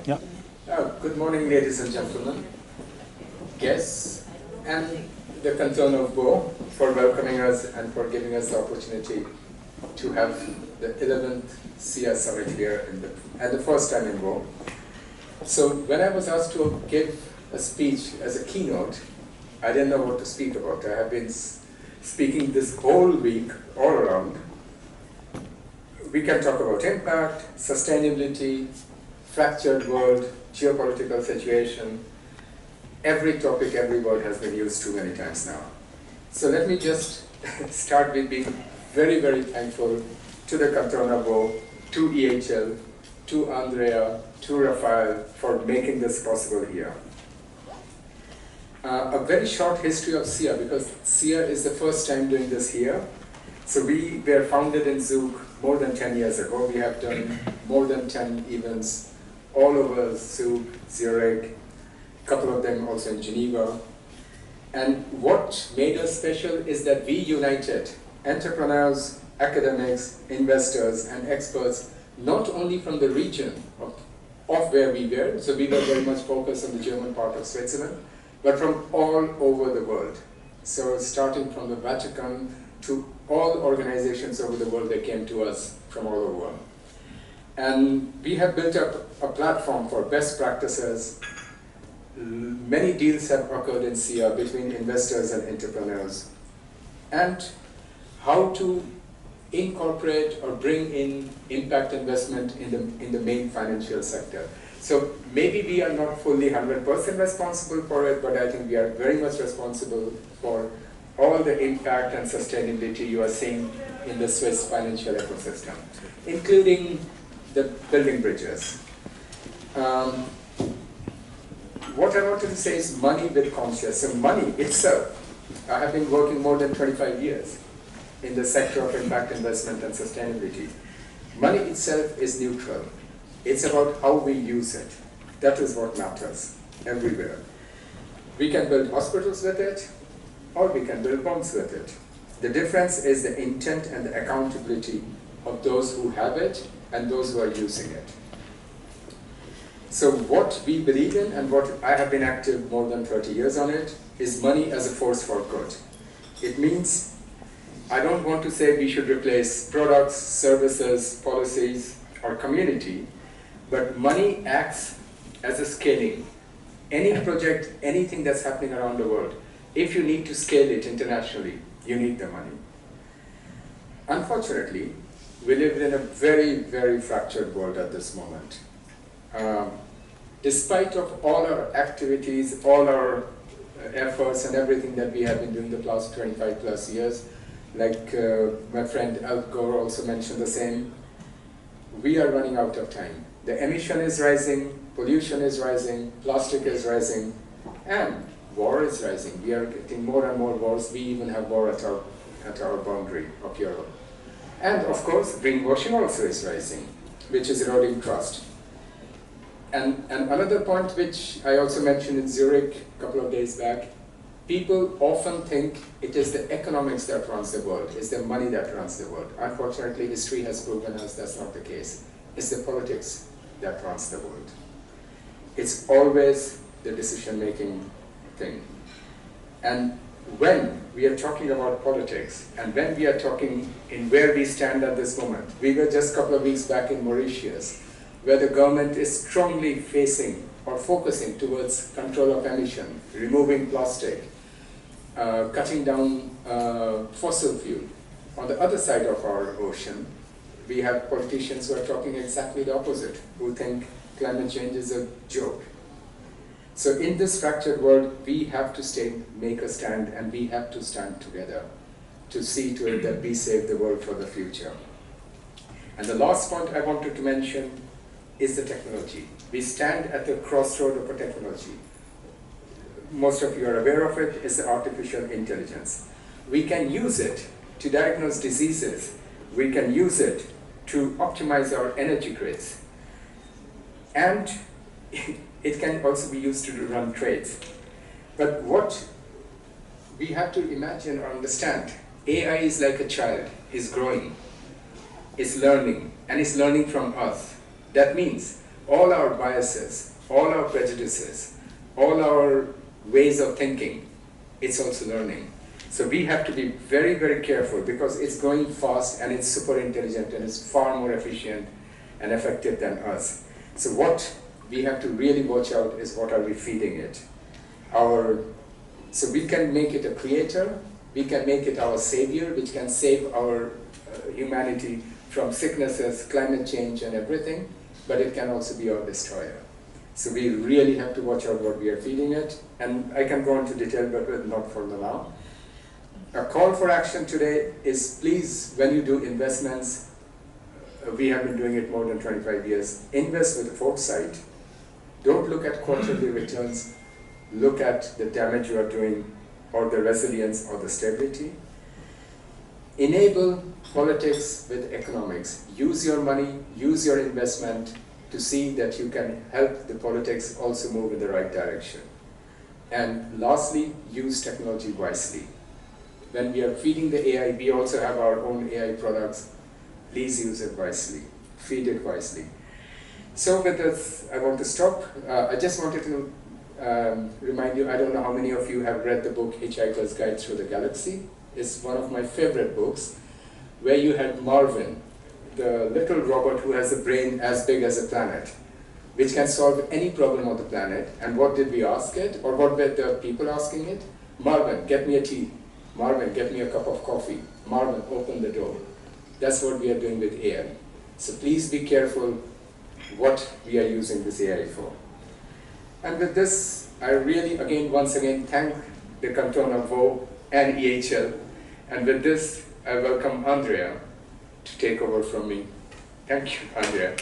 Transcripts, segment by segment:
Yeah. Good morning, ladies and gentlemen, guests, and the Canton of Vaud for welcoming us and for giving us the opportunity to have the 11th SIIA Summit here at the first time in Vaud. So when I was asked to give a speech as a keynote, I didn't know what to speak about. I have been speaking this whole week all around. We can talk about impact, sustainability, fractured world, geopolitical situation. Every topic, every word has been used too many times now. So let me just start with being very, very thankful to the Canton of Vaud, to EHL, to Andrea, to Raphaël for making this possible here. A very short history of SIIA, because SIIA is the first time doing this here. So we were founded in Zug more than 10 years ago. We have done more than 10 events all over Zug, Zurich, a couple of them also in Geneva. And what made us special is that we united entrepreneurs, academics, investors, and experts, not only from the region of where we were, so we were very much focused on the German part of Switzerland, but from all over the world. So starting from the Vatican to all organizations over the world, they came to us from all over. And we have built up a platform for best practices. Many deals have occurred in SIIA between investors and entrepreneurs. And how to incorporate or bring in impact investment in the main financial sector. So maybe we are not fully 100% responsible for it, but I think we are very much responsible for all the impact and sustainability you are seeing in the Swiss financial ecosystem, including the building bridges. What I wanted to say is money with conscience. So money itself, I have been working more than 25 years in the sector of impact investment and sustainability. Money itself is neutral. It's about how we use it. That is what matters everywhere. We can build hospitals with it, or we can build bombs with it. The difference is the intent and the accountability of those who have it and those who are using it. So what we believe in, and what I have been active more than 30 years on it, is money as a force for good. It means, I don't want to say we should replace products, services, policies, or community, but money acts as a scaling. Any project, anything that's happening around the world, if you need to scale it internationally, you need the money. Unfortunately, we live in a very, very fractured world at this moment. Despite of all our activities, all our efforts and everything that we have been doing the last 25 plus years, like my friend Al Gore also mentioned the same, we are running out of time. The emission is rising, pollution is rising, plastic is rising, and war is rising. We are getting more and more wars. We even have war at our boundary of Europe. And of course, greenwashing also is rising, which is eroding trust. And another point which I also mentioned in Zurich a couple of days back, people often think it is the economics that runs the world, it's the money that runs the world. Unfortunately, history has proven us that's not the case. It's the politics that runs the world. It's always the decision-making thing. And when we are talking about politics, and when we are talking in where we stand at this moment, we were just a couple of weeks back in Mauritius, where the government is strongly facing or focusing towards control of emission, removing plastic, cutting down fossil fuel. On the other side of our ocean, we have politicians who are talking exactly the opposite, who think climate change is a joke. So in this fractured world, we have to make a stand, and we have to stand together to see to it that we save the world for the future. And the last point I wanted to mention is the technology. We stand at the crossroad of a technology. Most of you are aware of it, is the artificial intelligence. We can use it to diagnose diseases. We can use it to optimize our energy grids. And it can also be used to run trades. But what we have to imagine or understand, AI is like a child, is growing, is learning, and is learning from us. That means all our biases, all our prejudices, all our ways of thinking, it's also learning. So we have to be very, very careful because it's going fast and it's super intelligent and it's far more efficient and effective than us. So what we have to really watch out is what are we feeding it. So we can make it a creator, we can make it our savior, which can save our humanity from sicknesses, climate change and everything, but it can also be our destroyer. So we really have to watch out what we are feeding it. And I can go into detail, but not for now. A call for action today is please, when you do investments, we have been doing it more than 25 years, invest with foresight. Don't look at quarterly returns, look at the damage you are doing or the resilience or the stability. Enable politics with economics. Use your money, use your investment to see that you can help the politics also move in the right direction. And lastly, use technology wisely. When we are feeding the AI, we also have our own AI products. Please use it wisely, feed it wisely. So with this, I want to stop. I just wanted to remind you, I don't know how many of you have read the book Hitchhiker's Guide Through the Galaxy. It's one of my favorite books, where you had Marvin, the little robot who has a brain as big as a planet, which can solve any problem on the planet. And what did we ask it? Or what were the people asking it? Marvin, get me a tea. Marvin, get me a cup of coffee. Marvin, open the door. That's what we are doing with AI. So please be careful what we are using this AI for. And with this, I really, once again, thank the Canton of Vaud and EHL. And with this, I welcome Andrea to take over from me. Thank you, Andrea.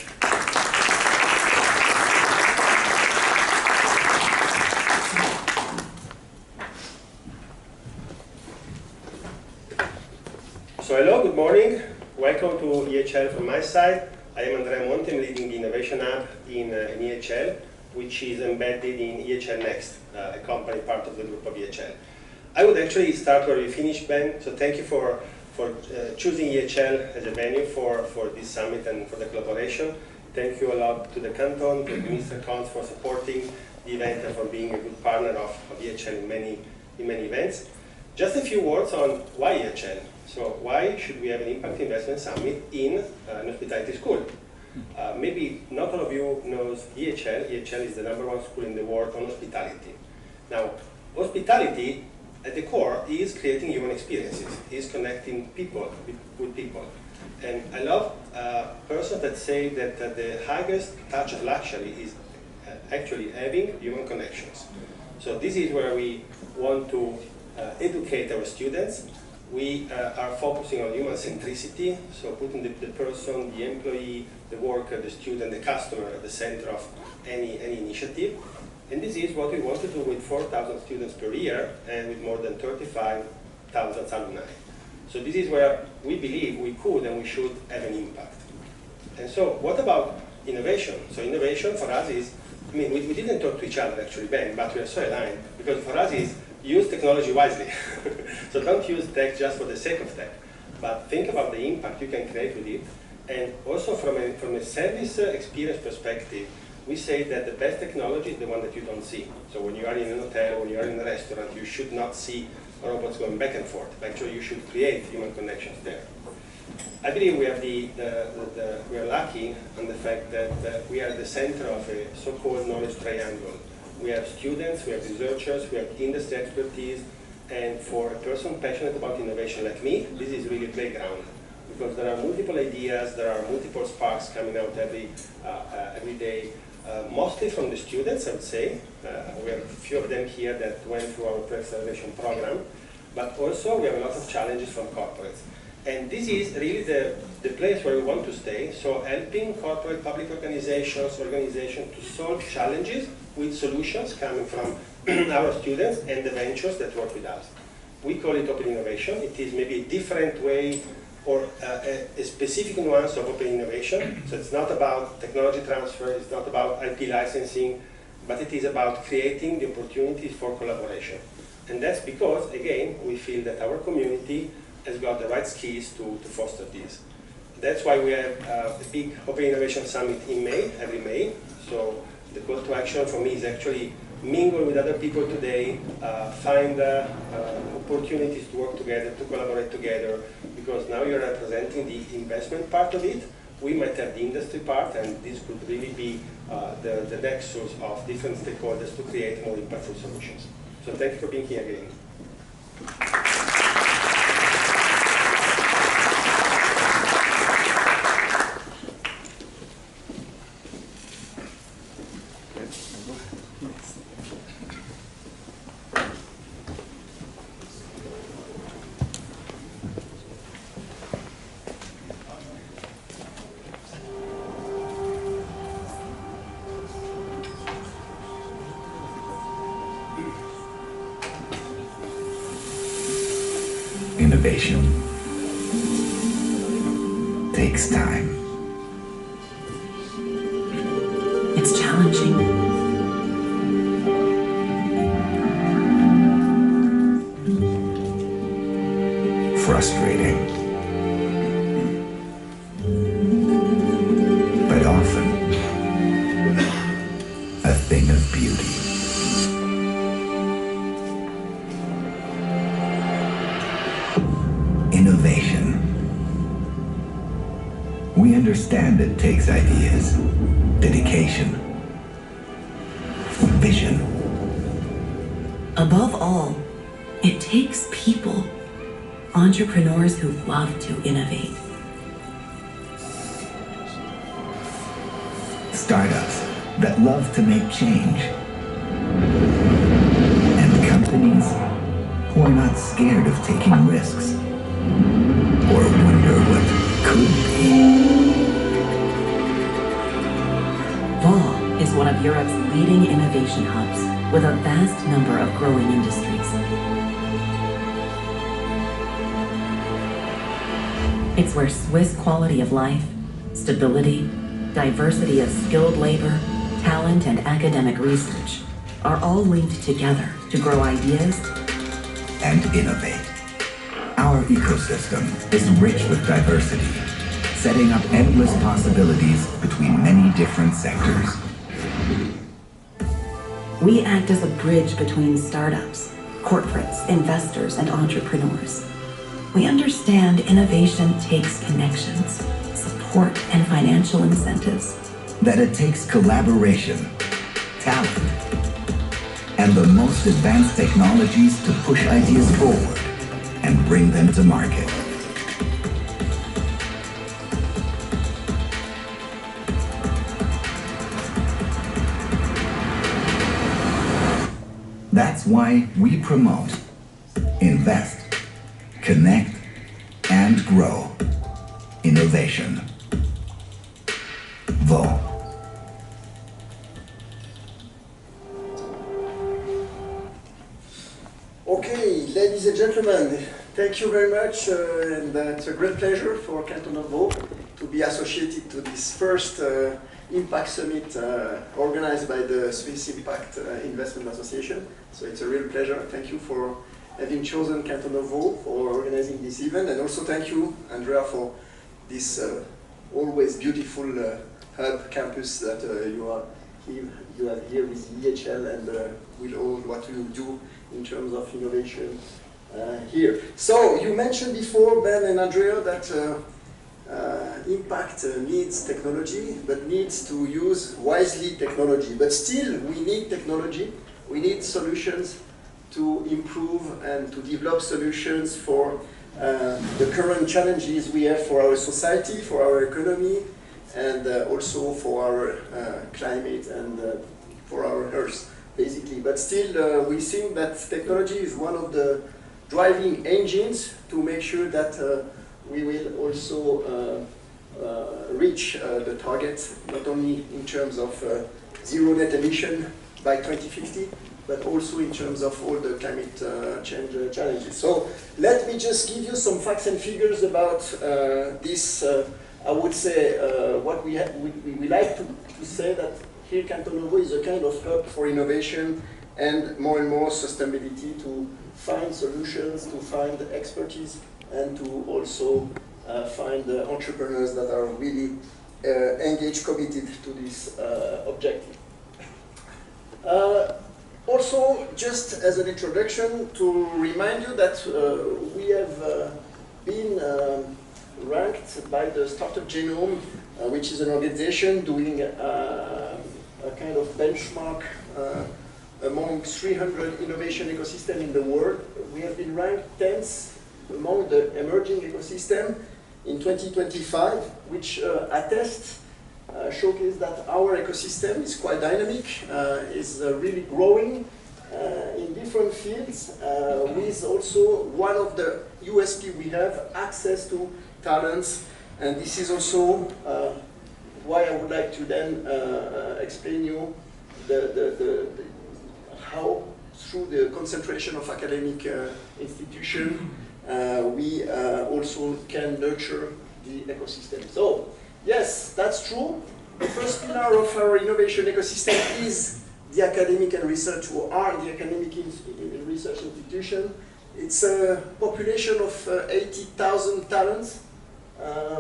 So hello, good morning. Welcome to EHL from my side. I am Andrea Monti, I'm leading the Innovation Hub in EHL, which is embedded in EHL Next, a company part of the group of EHL. I would actually start where we finished, Ben, so thank you for choosing EHL as a venue for this summit and for the collaboration. Thank you a lot to the Canton, to Mr. Conz for supporting the event and for being a good partner of EHL in many events. Just a few words on why EHL. So why should we have an Impact Investment Summit in an hospitality school? Maybe not all of you knows EHL. EHL is the #1 school in the world on hospitality. Now, hospitality at the core is creating human experiences, is connecting people with people. And I love persons that say that the highest touch of luxury is actually having human connections. So this is where we want to educate our students. We are focusing on human centricity, so putting the person, the employee, the worker, the student, the customer at the center of any initiative. And this is what we want to do with 4,000 students per year and with more than 35,000 alumni. So this is where we believe we could and we should have an impact. And so what about innovation? So innovation for us is, we didn't talk to each other actually, Ben, but we are so aligned, because for us is use technology wisely. So don't use tech just for the sake of tech, but think about the impact you can create with it. And also from a service experience perspective, we say that the best technology is the one that you don't see. So when you are in an hotel, when you are in a restaurant, you should not see robots going back and forth. Actually, you should create human connections there. I believe we have we are lucky on the fact that we are at the center of a so-called knowledge triangle. We have students, we have researchers, we have industry expertise, and for a person passionate about innovation like me, this is really a playground, because there are multiple ideas, there are multiple sparks coming out every day, mostly from the students, I would say. We have a few of them here that went through our pre-acceleration program, but also we have a lot of challenges from corporates. And this is really the place where we want to stay, so helping corporate public organizations to solve challenges with solutions coming from our students and the ventures that work with us. We call it open innovation. It is maybe a different way or a specific nuance of open innovation. So it's not about technology transfer, it's not about IP licensing, but it is about creating the opportunities for collaboration. And that's because, again, we feel that our community has got the right skills to foster this. That's why we have a big Open Innovation Summit in May, every May. So the call to action for me is actually mingle with other people today, find opportunities to work together, to collaborate together, because now you're representing the investment part of it. We might have the industry part, and this could really be the nexus of different stakeholders to create more impactful solutions. So thank you for being here again. Innovation takes time. It's challenging. Frustrating. But often a thing of beauty. Innovation. We understand it takes ideas, dedication, vision. Above all, it takes people, entrepreneurs who love to innovate. Startups that love to make change. And companies who are not scared of taking risks or wonder what could be. Vaud is one of Europe's leading innovation hubs with a vast number of growing industries. It's where Swiss quality of life, stability, diversity of skilled labor, talent, and academic research are all linked together to grow ideas and innovate. Our ecosystem is rich with diversity, setting up endless possibilities between many different sectors. We act as a bridge between startups, corporates, investors, and entrepreneurs. We understand innovation takes connections, support, and financial incentives. That it takes collaboration, talent, and the most advanced technologies to push ideas forward and bring them to market. That's why we promote, invest, connect, and grow innovation. Vaud. Okay, ladies and gentlemen, thank you very much, and it's a great pleasure for Canton of Vaud to be associated to this first Impact Summit organized by the Swiss Impact Investment Association. So it's a real pleasure. Thank you for having chosen Canton of Vaud for organizing this event, and also thank you, Andrea, for this always beautiful hub campus that you have here with EHL and with all what you do in terms of innovation here. So you mentioned before, Ben and Andrea, that impact needs technology, but needs to use wisely technology. But still, we need technology. We need solutions to improve and to develop solutions for the current challenges we have for our society, for our economy, and also for our climate and for our earth, basically. But still, we think that technology is one of the driving engines to make sure that we will also reach the target, not only in terms of zero net emission by 2050, but also in terms of all the climate change challenges. So let me just give you some facts and figures about this. I would say what we like to say that here Canton of Vaud is a kind of hub for innovation and more sustainability, to find solutions, to find expertise, and to also find entrepreneurs that are really engaged, committed to this objective. Also, just as an introduction, to remind you that we have been ranked by the Startup Genome, which is an organization doing a kind of benchmark among 300 innovation ecosystems in the world. We have been ranked 10th among the emerging ecosystem in 2025, which attests, showcase that our ecosystem is quite dynamic, is really growing in different fields, with also one of the USP we have, access to talents, and this is also why I would like to then explain you how through the concentration of academic institutions we also can nurture the ecosystem. So yes, that's true. The first pillar of our innovation ecosystem is the academic and research, who are the academic research institution. It's a population of 80,000 talents,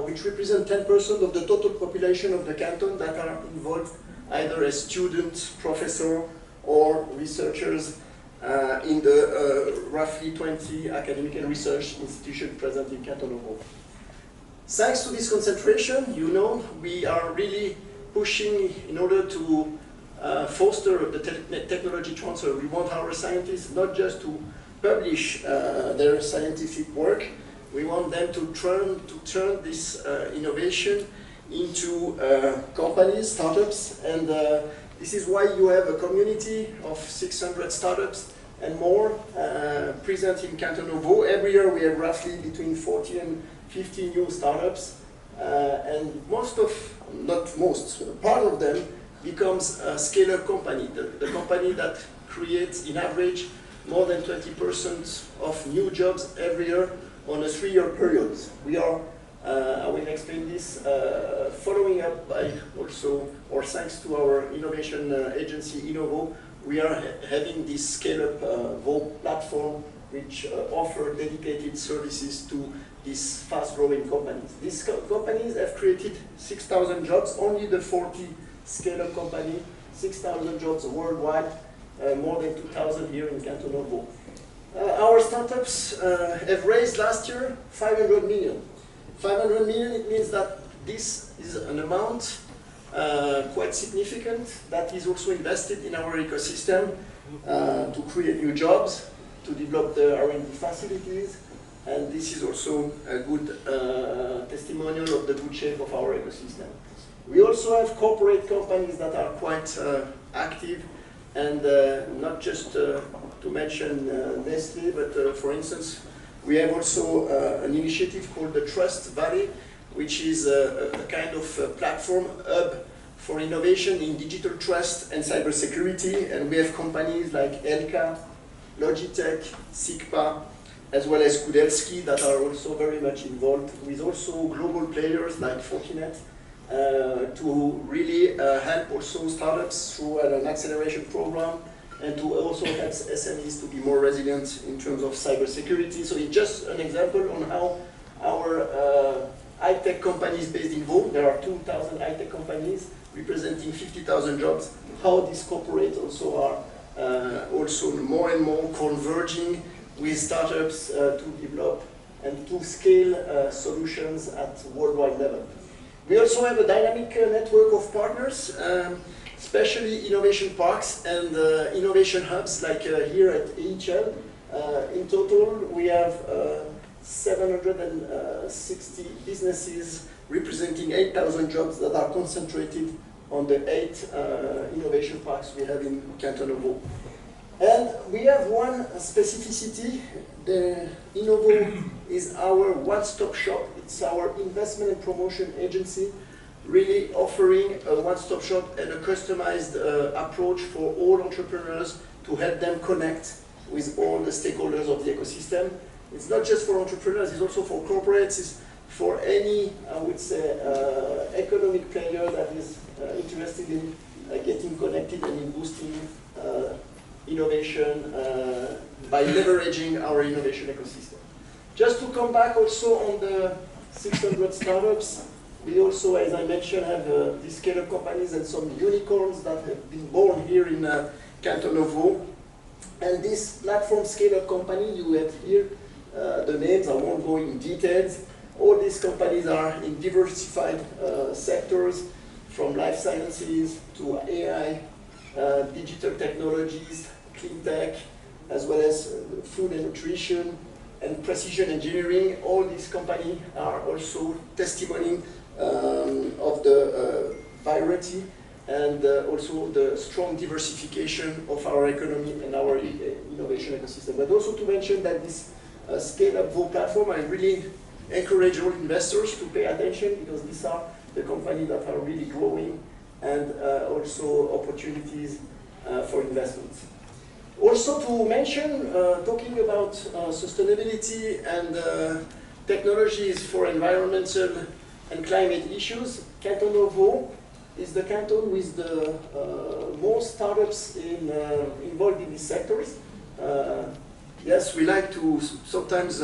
which represent 10% of the total population of the canton that are involved either as students, professor, or researchers in the roughly 20 academic and research institutions present in Canton of Vaud. Thanks to this concentration, you know, we are really pushing in order to foster the technology transfer. We want our scientists not just to publish their scientific work, we want them to turn this innovation into companies, startups, and this is why you have a community of 600 startups and more present in Canton of Vaud. Every year we have roughly between 40 and 50 new startups, and part of them becomes a scale-up company, the company that creates, in average, more than 20% of new jobs every year on a 3-year period. We are, I will explain this, following up by also, or thanks to our innovation agency, Innovo, we are having this scale-up Vaud platform, which offer dedicated services to these fast-growing companies. These companies have created 6,000 jobs, only the 40 scale-up company, 6,000 jobs worldwide, more than 2,000 here in Canton of Vaud. Our startups have raised last year 500 million. 500 million, it means that this is an amount quite significant that is also invested in our ecosystem to create new jobs, to develop the R&D facilities, and this is also a good testimonial of the good shape of our ecosystem. We also have corporate companies that are quite active, and not just to mention Nestle, but for instance, we have also an initiative called the Trust Valley, which is a kind of platform hub for innovation in digital trust and cybersecurity, and we have companies like Etat, Logitech, SIIA, as well as Kudelski that are also very much involved, with also global players like Fortinet, to really help also startups through an acceleration program, and to also help SMEs to be more resilient in terms of cybersecurity. So it's just an example on how our high-tech companies based in Vaud, there are 2,000 high-tech companies representing 50,000 jobs, how these corporates also are also more and more converging with startups to develop and to scale solutions at worldwide level. We also have a dynamic network of partners, especially innovation parks and innovation hubs like here at EHL. In total, we have 760 businesses representing 8,000 jobs that are concentrated on the 8 innovation parks we have in Canton of Vaud. And we have one specificity. The Innovo is our one-stop shop. It's our investment and promotion agency, really offering a one-stop shop and a customized approach for all entrepreneurs to help them connect with all the stakeholders of the ecosystem. It's not just for entrepreneurs, it's also for corporates, it's for any, I would say, economic player that is interested in getting connected and in boosting innovation by leveraging our innovation ecosystem. Just to come back also on the 600 startups. We also, as I mentioned, have these scale-up companies and some unicorns that have been born here in Canton of Vaud. And this platform scale-up company, you have here the names, I won't go in details. All these companies are in diversified sectors, from life sciences to AI, digital technologies, clean tech, as well as food and nutrition and precision engineering. All these companies are also testimony of the variety and also the strong diversification of our economy and our innovation ecosystem. But also to mention that this scale-up Vaud platform, I really encourage all investors to pay attention, because these are the companies that are really growing and also opportunities for investments. Also to mention, talking about sustainability and technologies for environmental and climate issues, Canton of Vaud is the canton with the most startups involved in these sectors. Yes, we like to sometimes,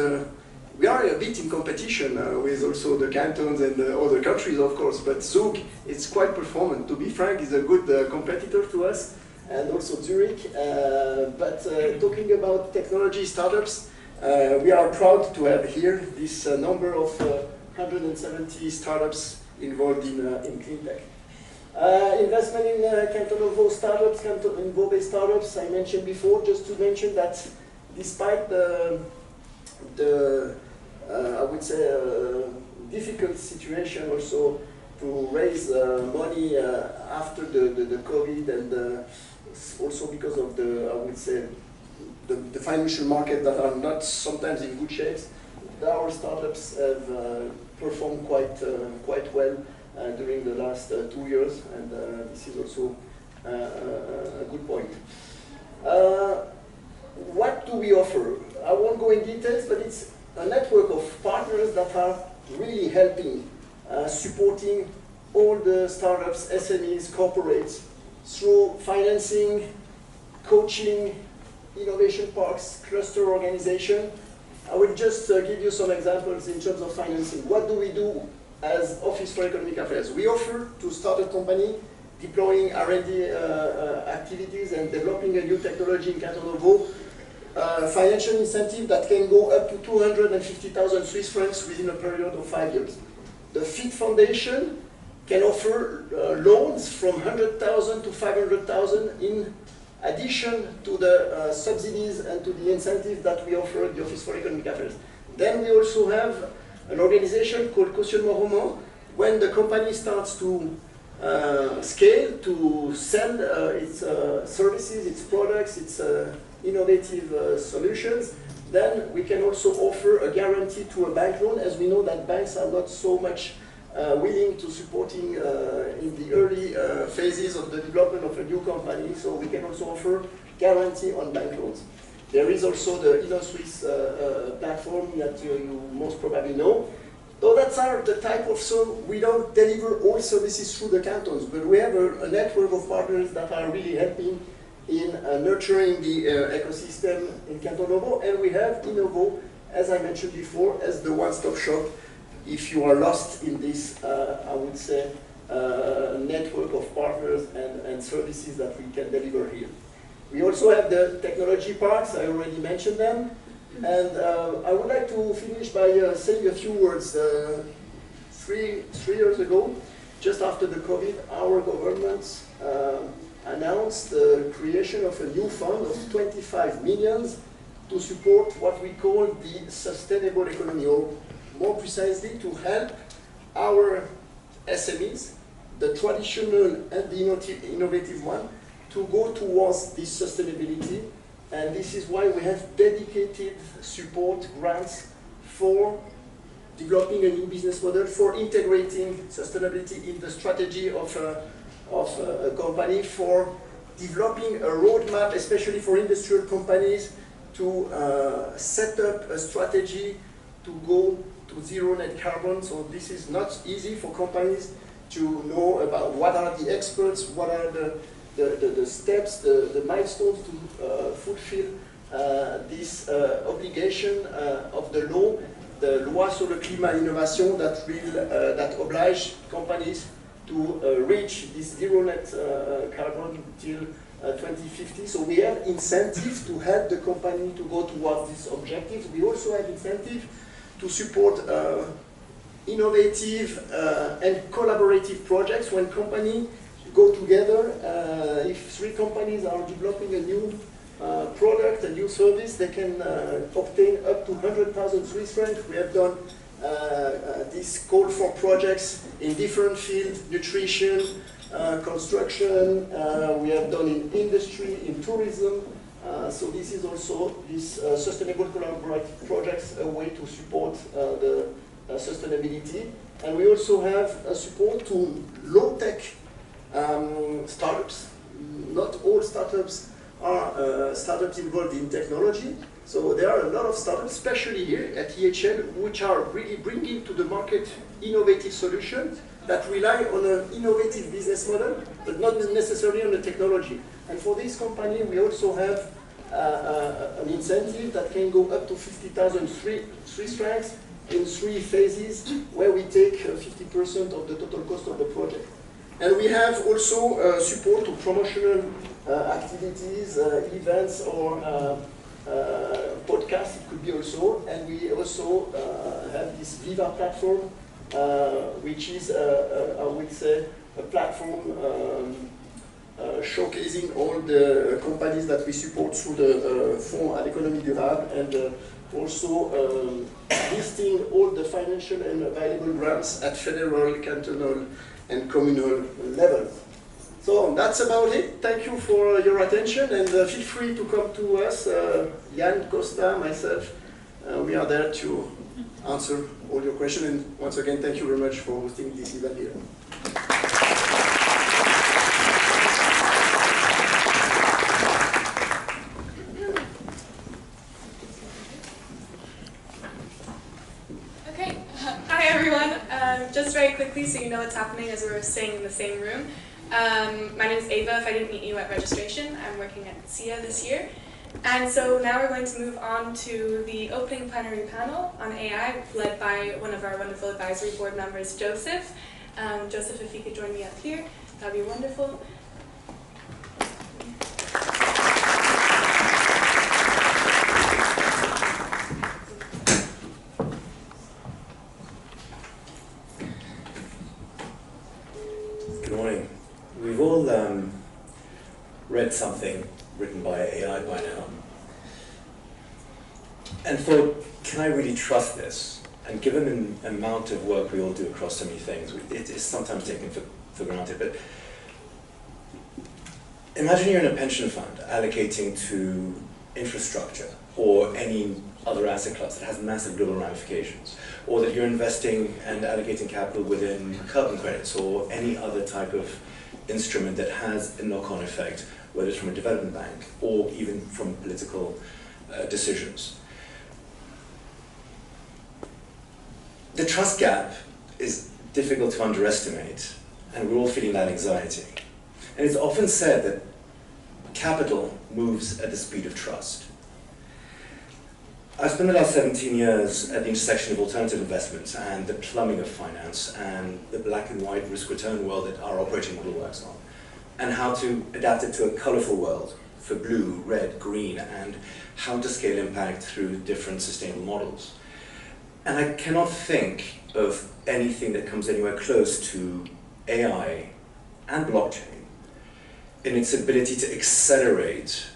we are a bit in competition with also the cantons and other countries, of course, but Zug is quite performant. To be frank, is a good competitor to us, and also Zurich. But talking about technology startups, we are proud to have here this number of 170 startups involved in clean tech. Investment in Canton of Vaud startups, in Vaud-based startups, I mentioned before, just to mention that despite the I would say, difficult situation also to raise money after the COVID, and also because of the, I would say, the financial market that are not sometimes in good shape, our startups have performed quite well during the last 2 years, and this is also a good point. What do we offer? I won't go in details, but it's a network of partners that are really helping, supporting all the startups, SMEs, corporates, through financing, coaching, innovation parks, cluster organization. I will just give you some examples in terms of financing. What do we do as Office for Economic Affairs? We offer to start a company deploying R&D activities and developing a new technology in Canton of Vaud, financial incentive that can go up to 250,000 Swiss francs within a period of 5 years. The FIT Foundation can offer loans from 100,000 to 500,000 in addition to the subsidies and to the incentives that we offer at the Office for Economic Affairs. Then we also have an organization called Cautionnement Roman. When the company starts to scale, to sell its services, its products, its innovative solutions, then we can also offer a guarantee to a bank loan, as we know that banks are not so much willing to supporting in the early phases of the development of a new company, so we can also offer guarantee on bank loans. There is also the InnoSwiss platform that you most probably know. So that's the type of, so we don't deliver all services through the cantons, but we have a network of partners that are really helping in nurturing the ecosystem in Canton of Vaud, and we have Innovo, as I mentioned before, as the one-stop shop if you are lost in this, I would say, network of partners and services that we can deliver here. We also have the technology parks, I already mentioned them, and I would like to finish by saying a few words. Three years ago, just after the COVID, our government announced the creation of a new fund of 25 million to support what we call the sustainable economy, or more precisely to help our SMEs, the traditional and the innovative one, to go towards this sustainability. And this is why we have dedicated support grants for developing a new business model, for integrating sustainability in the strategy of a company, for developing a roadmap, especially for industrial companies, to set up a strategy to go to zero net carbon. So this is not easy for companies to know about what are the experts, what are the steps, the milestones to fulfill this obligation of the law the loi sur le climat innovation that will that oblige companies to reach this zero net carbon till 2050. So we have incentive to help the company to go towards these objectives. We also have incentive to support innovative and collaborative projects when companies go together. If 3 companies are developing a new product, a new service, they can obtain up to 100,000 Swiss francs. We have done this call for projects in different fields, nutrition, construction, we have done in industry, in tourism. So this is also this sustainable collaborative projects, a way to support the sustainability. And we also have support to low-tech startups. Not all startups are startups involved in technology. So there are a lot of startups, especially here at EHL, which are really bringing to the market innovative solutions that rely on an innovative business model, but not necessarily on the technology. And for this company, we also have an incentive that can go up to 50,000 Swiss francs in 3 phases, where we take 50% of the total cost of the project. And we have also support to promotional activities, events, or podcasts, it could be also. And we also have this Viva platform, which is, I would say, a platform showcasing all the companies that we support through the Fonds à l'économie durable, and also listing all the financial and available grants at federal, cantonal, and communal level. So that's about it. Thank you for your attention, and feel free to come to us, Jan, Costa, myself. We are there to answer all your questions. And once again, thank you very much for hosting this event here. Okay, hi everyone. Just very quickly, so you know what's happening as we're staying in the same room. My name is Ava, if I didn't meet you at registration. I'm working at SIIA this year. And so now we're going to move on to the opening plenary panel on AI, led by one of our wonderful advisory board members, Joseph. Joseph, if you could join me up here, that'd be wonderful. Good morning. We've all read something written by AI by now, and thought, can I really trust this? And given the amount of work we all do across so many things, it is sometimes taken for granted. But imagine you're in a pension fund allocating to infrastructure or any other asset class that has massive global ramifications, or that you're investing and allocating capital within carbon credits or any other type of instrument that has a knock-on effect, whether it's from a development bank or even from political decisions. The trust gap is difficult to underestimate, and we're all feeling that anxiety. And it's often said that capital moves at the speed of trust. I've spent the last 17 years at the intersection of alternative investments and the plumbing of finance and the black and white risk-return world that our operating model works on, and how to adapt it to a colorful world for blue, red, green, and how to scale impact through different sustainable models. And I cannot think of anything that comes anywhere close to AI and blockchain in its ability to accelerate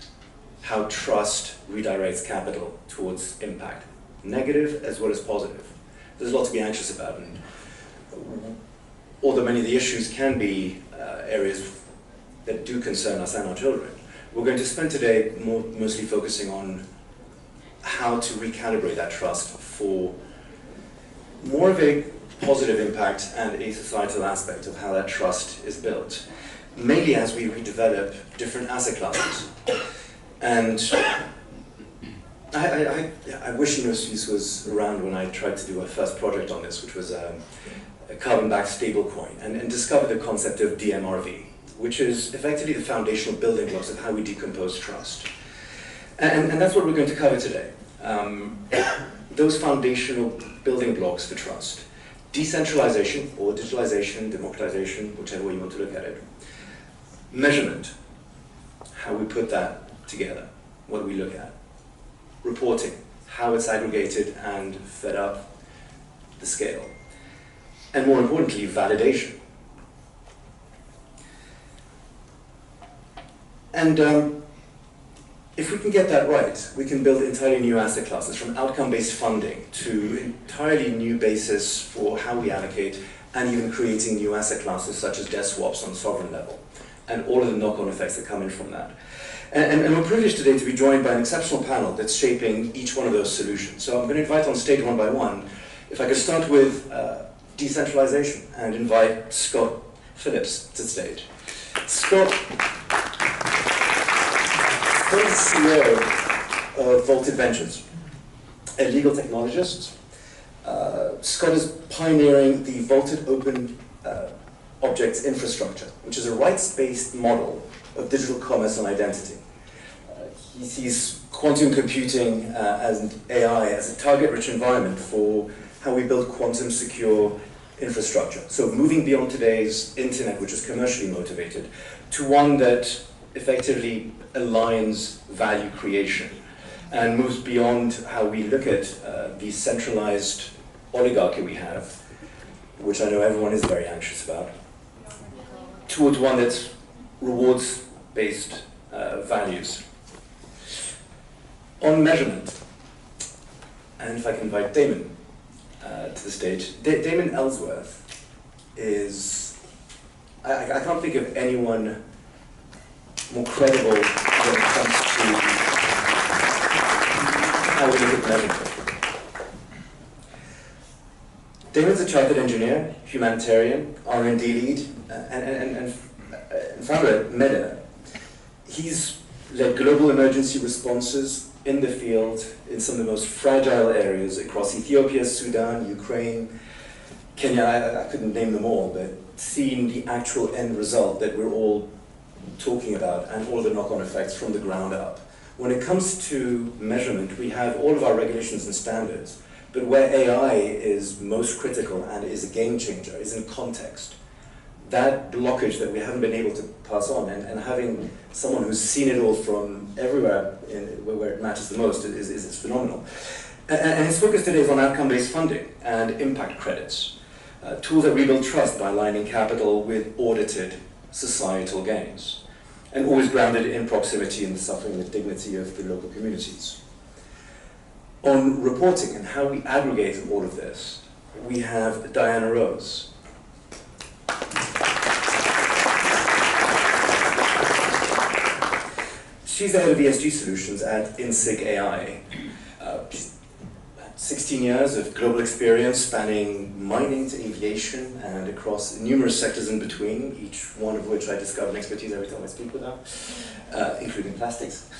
how trust redirects capital towards impact, negative as well as positive. There's a lot to be anxious about, and although many of the issues can be areas that do concern us and our children, we're going to spend today mostly focusing on how to recalibrate that trust for more of a positive impact and a societal aspect of how that trust is built, mainly as we redevelop different asset classes. And I wish Universities was around when I tried to do a first project on this, which was a carbon-backed stablecoin, and discovered the concept of DMRV, which is effectively the foundational building blocks of how we decompose trust. And that's what we're going to cover today. those foundational building blocks for trust. Decentralization, or digitalization, democratization, whichever way you want to look at it. Measurement, how we put that together, what do we look at. Reporting, how it's aggregated and fed up the scale. And more importantly, validation. And if we can get that right, we can build entirely new asset classes, from outcome-based funding to entirely new basis for how we allocate, and even creating new asset classes such as debt swaps on sovereign level, and all of the knock-on effects that come in from that. And we're privileged today to be joined by an exceptional panel that's shaping each one of those solutions. So I'm going to invite on stage one by one. If I could start with decentralization and invite Scott Phillips to the stage. Scott is CEO of Vaud Ventures, a legal technologist. Scott is pioneering the vaulted open objects infrastructure, which is a rights-based model of digital commerce and identity. He sees quantum computing and AI as a target-rich environment for how we build quantum-secure infrastructure. So moving beyond today's internet, which is commercially motivated, to one that effectively aligns value creation and moves beyond how we look at the centralized oligarchy we have, which I know everyone is very anxious about, towards one that's rewards-based values. On measurement, and if I can invite Damon to the stage. Damon Elsworth is, I can't think of anyone more credible when it comes to how we look at measurement. Damon's a chartered engineer, humanitarian, R&D lead, and founder at Meta. He's led global emergency responses in the field in some of the most fragile areas across Ethiopia, Sudan, Ukraine, Kenya. I couldn't name them all, but seeing the actual end result that we're all talking about and all the knock-on effects from the ground up. When it comes to measurement, we have all of our regulations and standards, but where AI is most critical and is a game changer is in context. That blockage that we haven't been able to pass on, and having someone who's seen it all from everywhere where it matters the most is phenomenal. And his focus today is on outcome-based funding and impact credits, tools that rebuild trust by aligning capital with audited societal gains, and always grounded in proximity and the suffering and dignity of the local communities. On reporting and how we aggregate all of this, we have Diana Rose. She's the head of ESG solutions at SIIA. She's had 16 years of global experience spanning mining to aviation and across numerous sectors in between, each one of which I discover an expertise every time I speak with her, including plastics.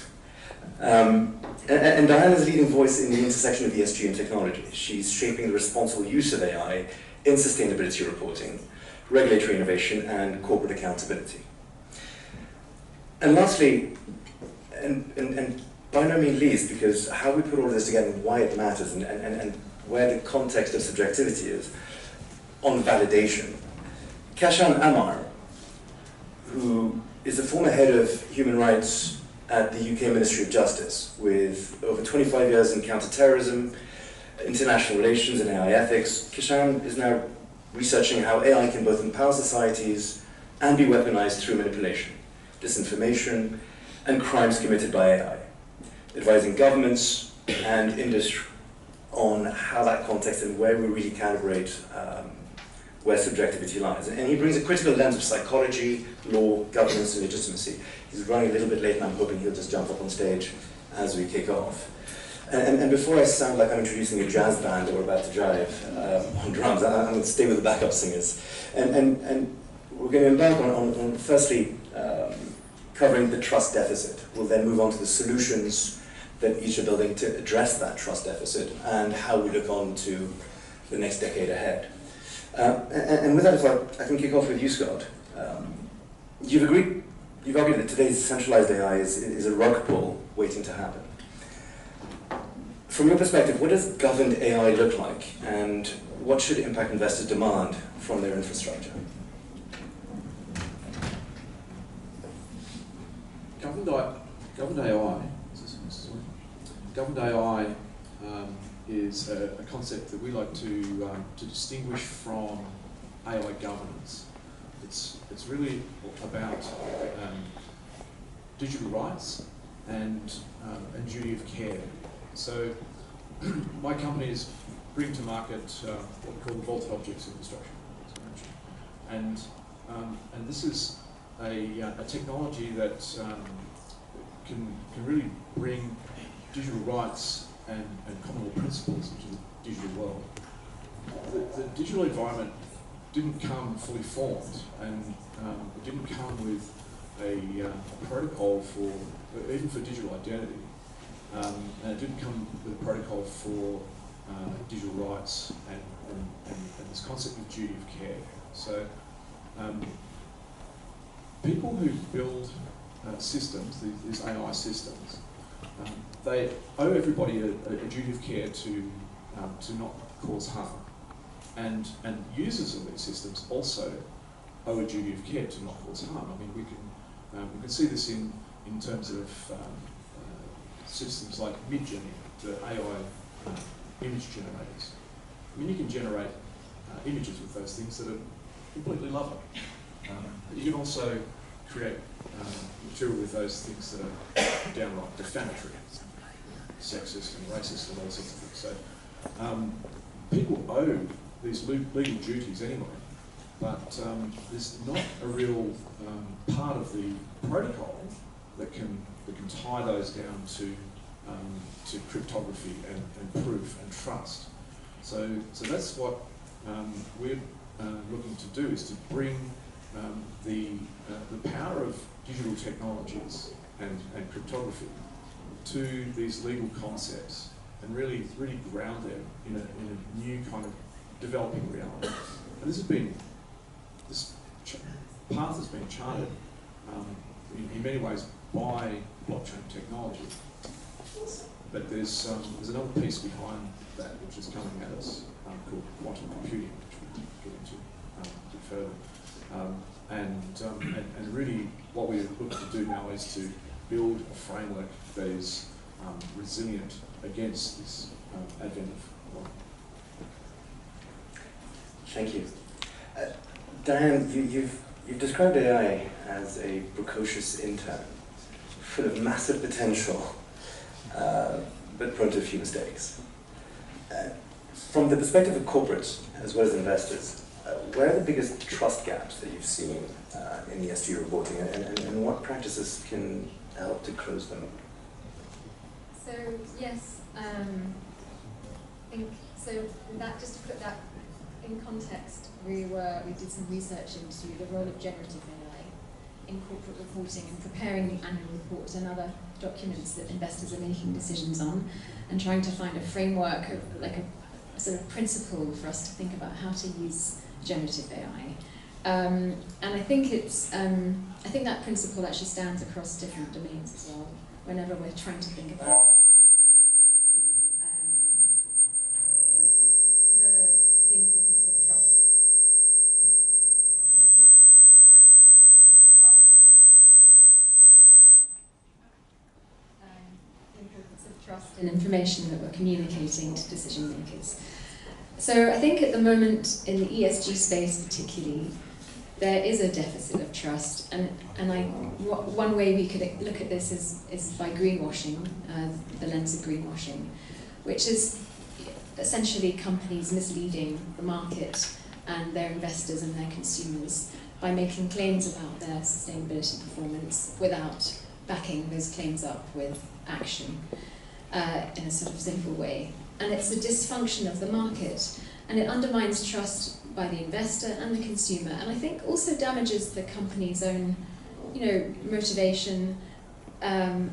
And Diana's a leading voice in the intersection of ESG and technology. She's shaping the responsible use of AI in sustainability reporting, regulatory innovation, and corporate accountability. And lastly, and by no means least, because how we put all of this together and why it matters and where the context of subjectivity is, on validation. Kashan Amar, who is the former head of human rights at the UK Ministry of Justice, with over 25 years in counterterrorism, international relations, and AI ethics. Kashan is now researching how AI can both empower societies and be weaponized through manipulation, disinformation, and crimes committed by AI, advising governments and industry on how that context and where we really calibrate where subjectivity lies. And he brings a critical lens of psychology, law, governance, and legitimacy. He's running a little bit late, and I'm hoping he'll just jump up on stage as we kick off. And before I sound like I'm introducing a jazz band or about to jive on drums, I'm going to stay with the backup singers. And we're going to embark on firstly, covering the trust deficit. We'll then move on to the solutions that each are building to address that trust deficit and how we look on to the next decade ahead. And with that, if I can kick off with you, Scott. You've argued that today's centralized AI is a rug pull waiting to happen. From your perspective, what does governed AI look like, and what should impact investors demand from their infrastructure? Governed AI is a concept that we like to distinguish from AI governance. It's really about digital rights and duty of care. So my company is bringing to market what we call the Vault Objects Infrastructure, and this is a technology that can really bring digital rights and common law principles into the digital world. The digital environment didn't come fully formed, and it didn't come with a protocol for, even for digital identity, and it didn't come with a protocol for digital rights and this concept of duty of care. So people who build systems, these AI systems, they owe everybody a duty of care to not cause harm, and users of these systems also owe a duty of care to not cause harm. I mean, we can see this in terms of systems like Midjourney, the AI image generators. I mean, you can generate images with those things that are completely lovely. But you can also create material with those things that are downright defamatory, sexist and racist and all sorts of things. So people owe these legal duties anyway, but there's not a real part of the protocol that can tie those down to cryptography and proof and trust. So that's what we're looking to do, is to bring the power of digital technologies and cryptography to these legal concepts and really ground them in a new kind of developing reality. And this path has been charted in many ways by blockchain technology. But there's another piece behind that which is coming at us called quantum computing, which we'll get into a bit further. And really what we're looking to do now is to build a framework that is resilient against this advent of quantum. Thank you. Diane, you've described AI as a precocious intern, full of massive potential, but prone to a few mistakes. From the perspective of corporates as well as investors, where are the biggest trust gaps that you've seen in ESG reporting, and what practices can help to close them? So yes, I think so. That, just to put that in context, we did some research into the role of generative AI in corporate reporting and preparing the annual report and other documents that investors are making decisions on, and trying to find a framework of like a sort of principle for us to think about how to use generative AI. And I think I think that principle actually stands across different domains as well. Whenever we're trying to think about the importance of trust. The importance of trust and information that we're communicating to decision makers. So I think at the moment in the ESG space particularly, there is a deficit of trust, and one way we could look at this is by greenwashing, the lens of greenwashing, which is essentially companies misleading the market and their investors and their consumers by making claims about their sustainability performance without backing those claims up with action in a sort of simple way. And it's a dysfunction of the market, and it undermines trust by the investor and the consumer, and I think also damages the company's own, motivation. And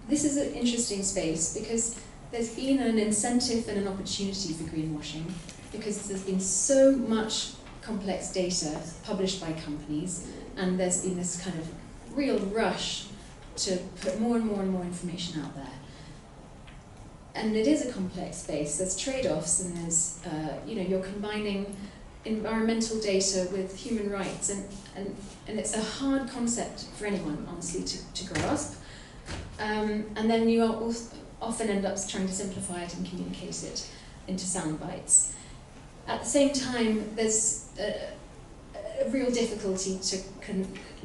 this is an interesting space because there's been an incentive and an opportunity for greenwashing because there's been so much complex data published by companies, and there's been this kind of real rush to put more and more and more information out there. and it is a complex space. There's trade-offs, and there's you're combining environmental data with human rights, and it's a hard concept for anyone, honestly, to grasp. And then you often end up trying to simplify it and communicate it into sound bites. At the same time, there's a real difficulty to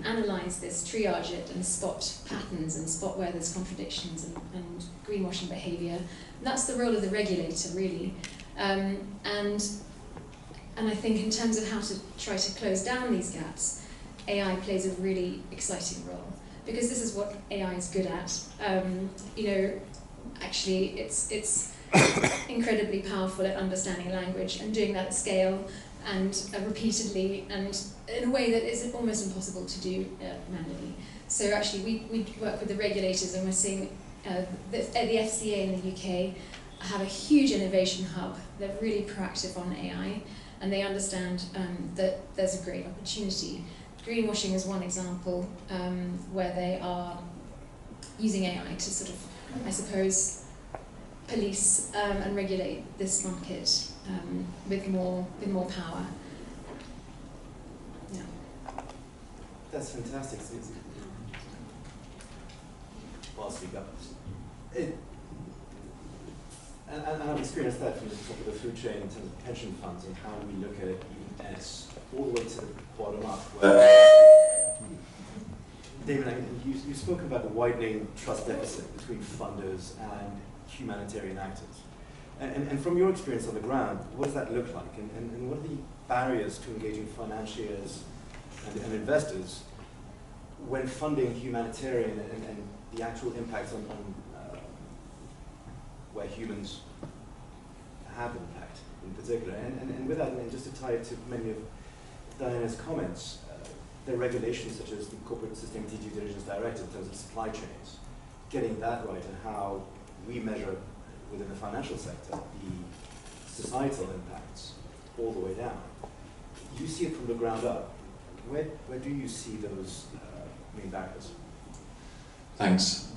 analyse this, triage it, and spot patterns and spot where there's contradictions and greenwashing behaviour. And that's the role of the regulator, really. And I think in terms of how to try to close down these gaps, AI plays a really exciting role, because this is what AI is good at. Actually, it's incredibly powerful at understanding language and doing that at scale and repeatedly and in a way that is almost impossible to do manually. So actually, we work with the regulators, and we're seeing the SIIA in the UK have a huge innovation hub. They're really proactive on AI, and they understand that there's a great opportunity. Greenwashing is one example where they are using AI to sort of, I suppose, police and regulate this market with more power. Yeah. That's fantastic. I'll speak up. And I've experienced that from the top of the food chain in terms of pension funds and how we look at it even as all the way to the bottom up. Damon, you spoke about the widening trust deficit between funders and humanitarian actors. And from your experience on the ground, what does that look like? And what are the barriers to engaging financiers and investors when funding humanitarian and the actual impacts on where humans have impact in particular? And with that, and just to tie it to many of Diana's comments, there are regulations such as the Corporate Sustainability Due Diligence Directive in terms of supply chains, getting that right and how we measure within the financial sector the societal impacts all the way down. You see it from the ground up. Where do you see those main barriers? Thanks,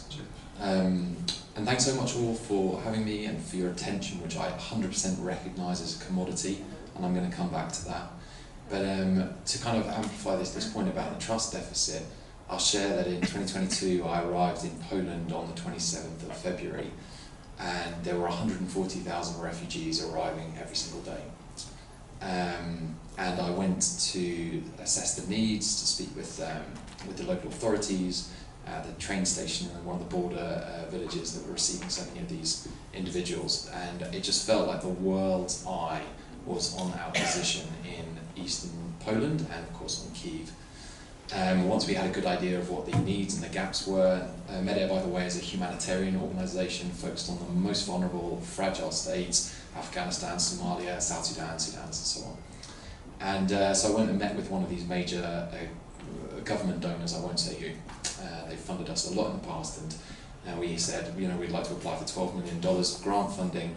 Jeff. And thanks so much all for having me and for your attention, which I 100% recognise as a commodity, and I'm going to come back to that. But to kind of amplify this point about the trust deficit, I'll share that in 2022 I arrived in Poland on the 27th of February, and there were 140,000 refugees arriving every single day. And I went to assess the needs, to speak with the local authorities, the train station and one of the border villages that were receiving so many of these individuals, and it just felt like the world's eye was on our position in eastern Poland and of course on Kyiv. Once we had a good idea of what the needs and the gaps were, MEDEA, by the way, is a humanitarian organisation focused on the most vulnerable, fragile states, Afghanistan, Somalia, South Sudan, and so on. And so I went and met with one of these major government donors, I won't say who. They funded us a lot in the past, and we said, we'd like to apply for $12 million grant funding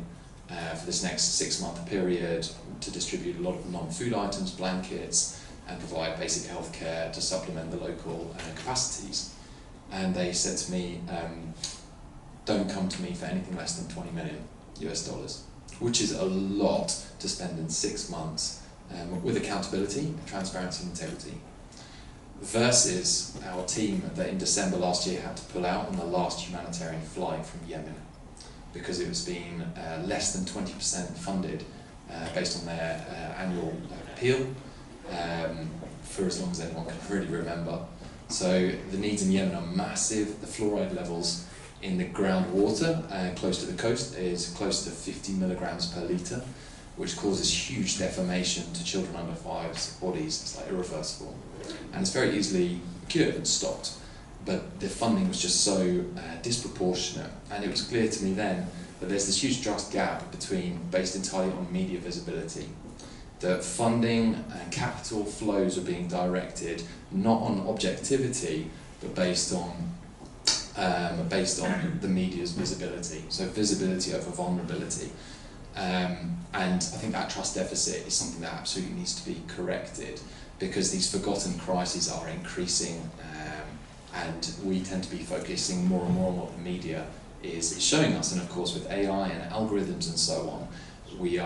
for this next 6-month period to distribute a lot of non-food items, blankets, and provide basic health care to supplement the local capacities. And they said to me, don't come to me for anything less than $20 million US, which is a lot to spend in 6 months with accountability, transparency and integrity. Versus our team that in December last year had to pull out on the last humanitarian flight from Yemen because it was being less than 20% funded based on their annual appeal for as long as anyone can really remember. So the needs in Yemen are massive. The fluoride levels in the groundwater close to the coast is close to 50 milligrams per litre, which causes huge deformation to children under 5's bodies. It's like irreversible. And it's very easily cured and stopped. But the funding was just so disproportionate. And it was clear to me then that there's this huge trust gap based entirely on media visibility. That funding and capital flows are being directed not on objectivity, but based on the media's visibility. So visibility over vulnerability. And I think that trust deficit is something that absolutely needs to be corrected, because these forgotten crises are increasing, and we tend to be focusing more and more on what the media is showing us. And of course, with AI and algorithms and so on, we're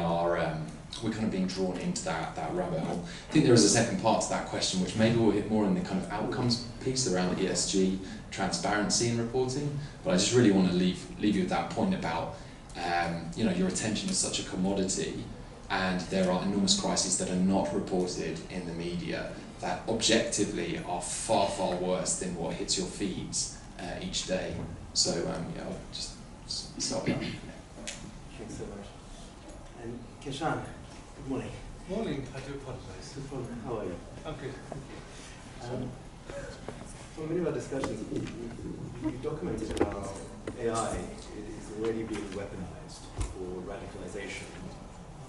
kind of being drawn into that rabbit hole. I think there is a second part to that question, which maybe we'll hit more in the kind of outcomes piece around ESG, transparency and reporting. But I just really want to leave you with that point about your attention is such a commodity, and there are enormous crises that are not reported in the media that objectively are far, far worse than what hits your feeds each day. So I'll just stop there. Thanks so much. And Kashan, good morning. Morning, I do apologize. No problem. How are you? I'm good. From many of our discussions, you documented how AI is already being weaponized for radicalization,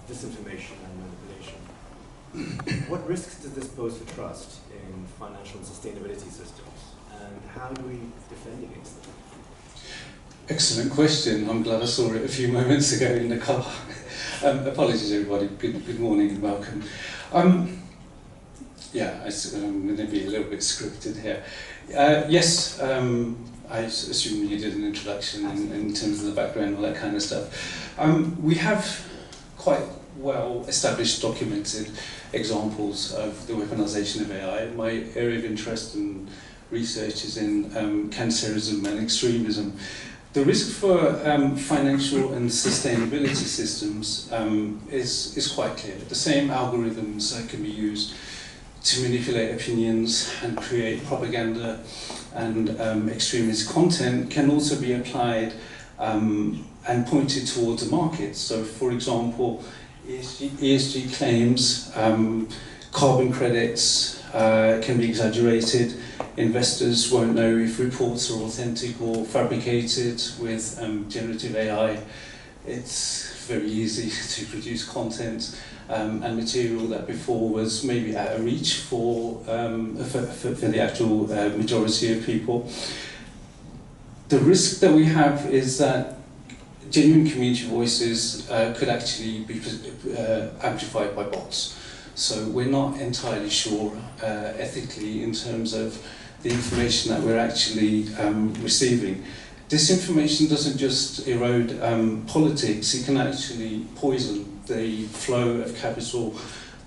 disinformation, and manipulation. What risks does this pose for trust in financial and sustainability systems, and how do we defend against them? Excellent question. I'm glad I saw it a few moments ago in the car. Apologies, everybody. Good morning and welcome. I'm going to be a little bit scripted here. Yes, I assume you did an introduction in terms of the background and all that kind of stuff. We have quite well established, documented examples of the weaponization of AI. My area of interest and research is in cancerism and extremism. The risk for financial and sustainability systems is quite clear. The same algorithms can be used to manipulate opinions and create propaganda and extremist content can also be applied and pointed towards the market. So, for example, ESG claims, carbon credits can be exaggerated. Investors won't know if reports are authentic or fabricated with generative AI. It's very easy to produce content and material that before was maybe out of reach for the actual majority of people. The risk that we have is that genuine community voices could actually be amplified by bots. So we're not entirely sure ethically in terms of the information that we're actually receiving. Disinformation doesn't just erode politics, it can actually poison the flow of capital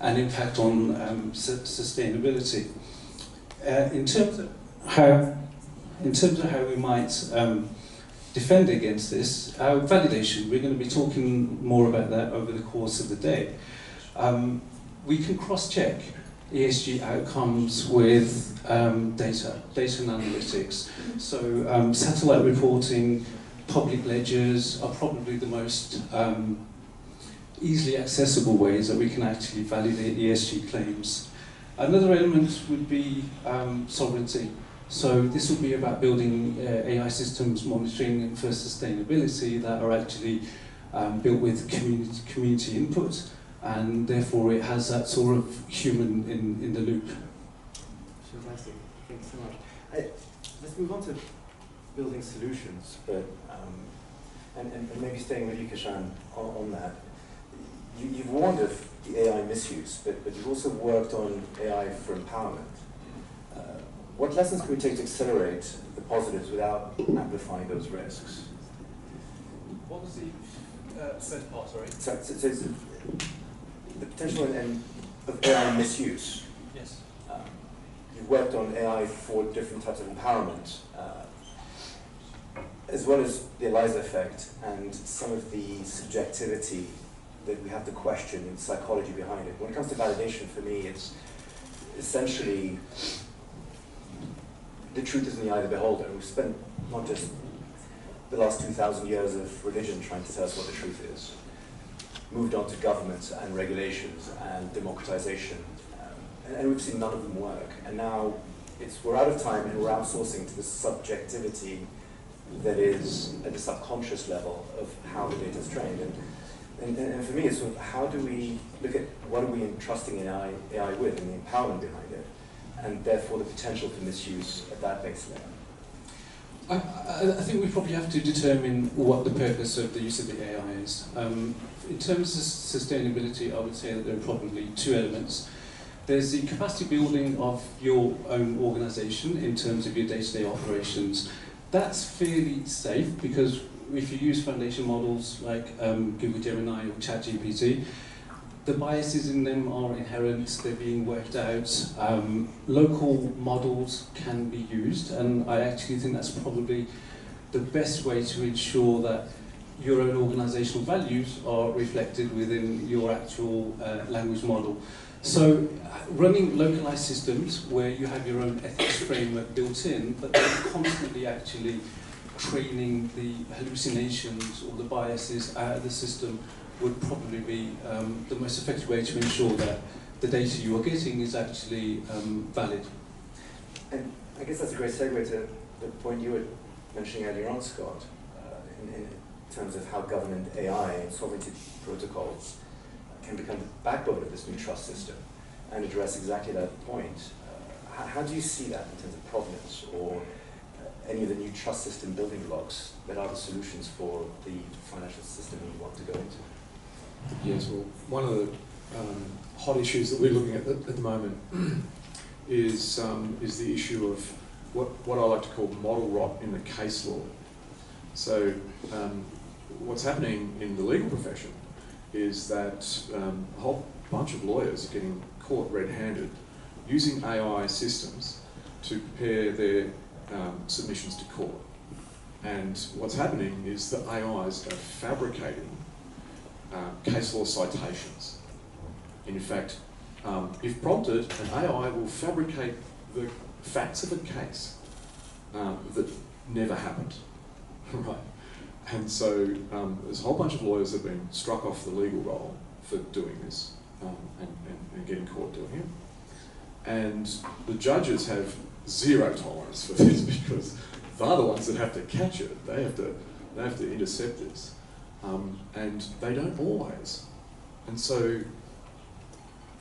and impact on sustainability. In terms of how we might defend against this, validation, we're going to be talking more about that over the course of the day. We can cross-check ESG outcomes with data and analytics. So satellite reporting, public ledgers are probably the most easily accessible ways that we can actually validate ESG claims. Another element would be sovereignty. So this would be about building AI systems monitoring for sustainability that are actually built with community input, and therefore it has that sort of human in the loop. Fantastic, thanks so much. Let's move on to building solutions, but and maybe staying with you, Kashan, on that. You've warned of the AI misuse, but you've also worked on AI for empowerment. What lessons can we take to accelerate the positives without amplifying those risks? What was the first part, sorry? So the potential of AI misuse. Yes. You've worked on AI for different types of empowerment, as well as the ELISA effect and some of the subjectivity that we have to question and psychology behind it. When it comes to validation, for me, it's essentially the truth is in the eye of the beholder. We've spent not just the last 2,000 years of religion trying to tell us what the truth is. Moved on to governments and regulations and democratization, and we've seen none of them work. And now we're out of time and we're outsourcing to the subjectivity that is at the subconscious level of how the data is trained. And for me, it's sort of how do we look at what are we entrusting AI with and the empowerment behind it, and therefore the potential for misuse at that base layer. I think we probably have to determine what the purpose of the use of the AI is. In terms of sustainability, I would say that there are probably two elements. There's the capacity building of your own organisation in terms of your day-to-day operations, that's fairly safe because if you use foundation models like Google Gemini or ChatGPT, the biases in them are inherent, they're being worked out. Local models can be used, and I actually think that's probably the best way to ensure that your own organisational values are reflected within your actual language model. So running localised systems where you have your own ethics framework built in, but then constantly actually training the hallucinations or the biases out of the system would probably be the most effective way to ensure that the data you are getting is actually valid. And I guess that's a great segue to the point you were mentioning earlier on, Scott, in terms of how government AI and sovereignty protocols can become the backbone of this new trust system and address exactly that point. How do you see that in terms of provenance or any of the new trust system building blocks that are the solutions for the financial system we want to go into? Yes, well, one of the hot issues that we're looking at the moment is the issue of what I like to call model rot in the case law. So what's happening in the legal profession is that a whole bunch of lawyers are getting caught red-handed using AI systems to prepare their submissions to court. And what's happening is that AIs are fabricating case law citations. In fact, if prompted, an AI will fabricate the facts of a case that never happened, right? And so there's a whole bunch of lawyers that have been struck off the legal roll for doing this and getting caught doing it. And the judges have zero tolerance for this because they're the ones that have to catch it. They have to intercept this. And they don't always. And so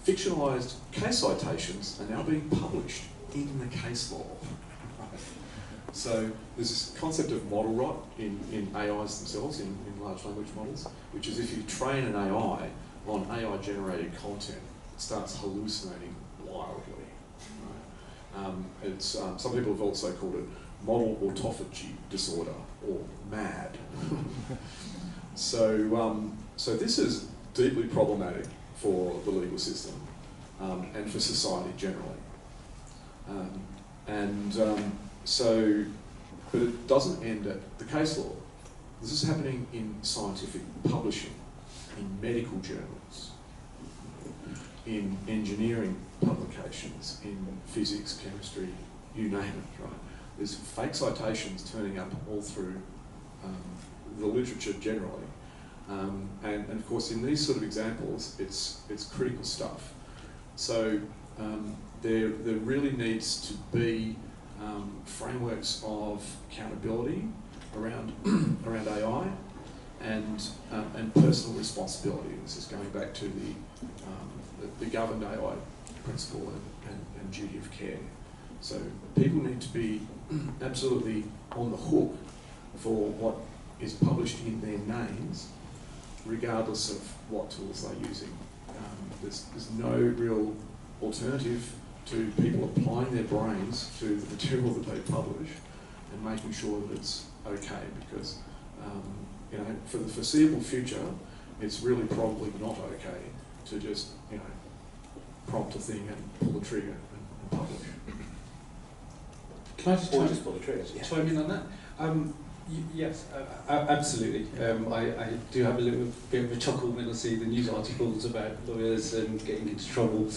fictionalised case citations are now being published in the case law. Right? So there's this concept of model rot in AIs themselves, in large language models, which is if you train an AI on AI-generated content, it starts hallucinating wildly. Right? Some people have also called it model autophagy disorder, or MAD. So this is deeply problematic for the legal system and for society generally. But it doesn't end at the case law. This is happening in scientific publishing, in medical journals, in engineering publications, in physics, chemistry, you name it, right? There's fake citations turning up all through the literature generally. And of course, in these sort of examples, it's critical stuff. So there really needs to be frameworks of accountability around AI and personal responsibility. This is going back to the governed AI principle and duty of care. So people need to be absolutely on the hook for what is published in their names, regardless of what tools they're using. There's no real alternative to people applying their brains to the material that they publish and making sure that it's okay, because for the foreseeable future, it's really probably not okay to just prompt a thing and pull the trigger and publish. Can I just just pull the trigger? chime in on that? Yes, absolutely. I do have a little bit of a chuckle when I see the news articles about lawyers and getting into trouble.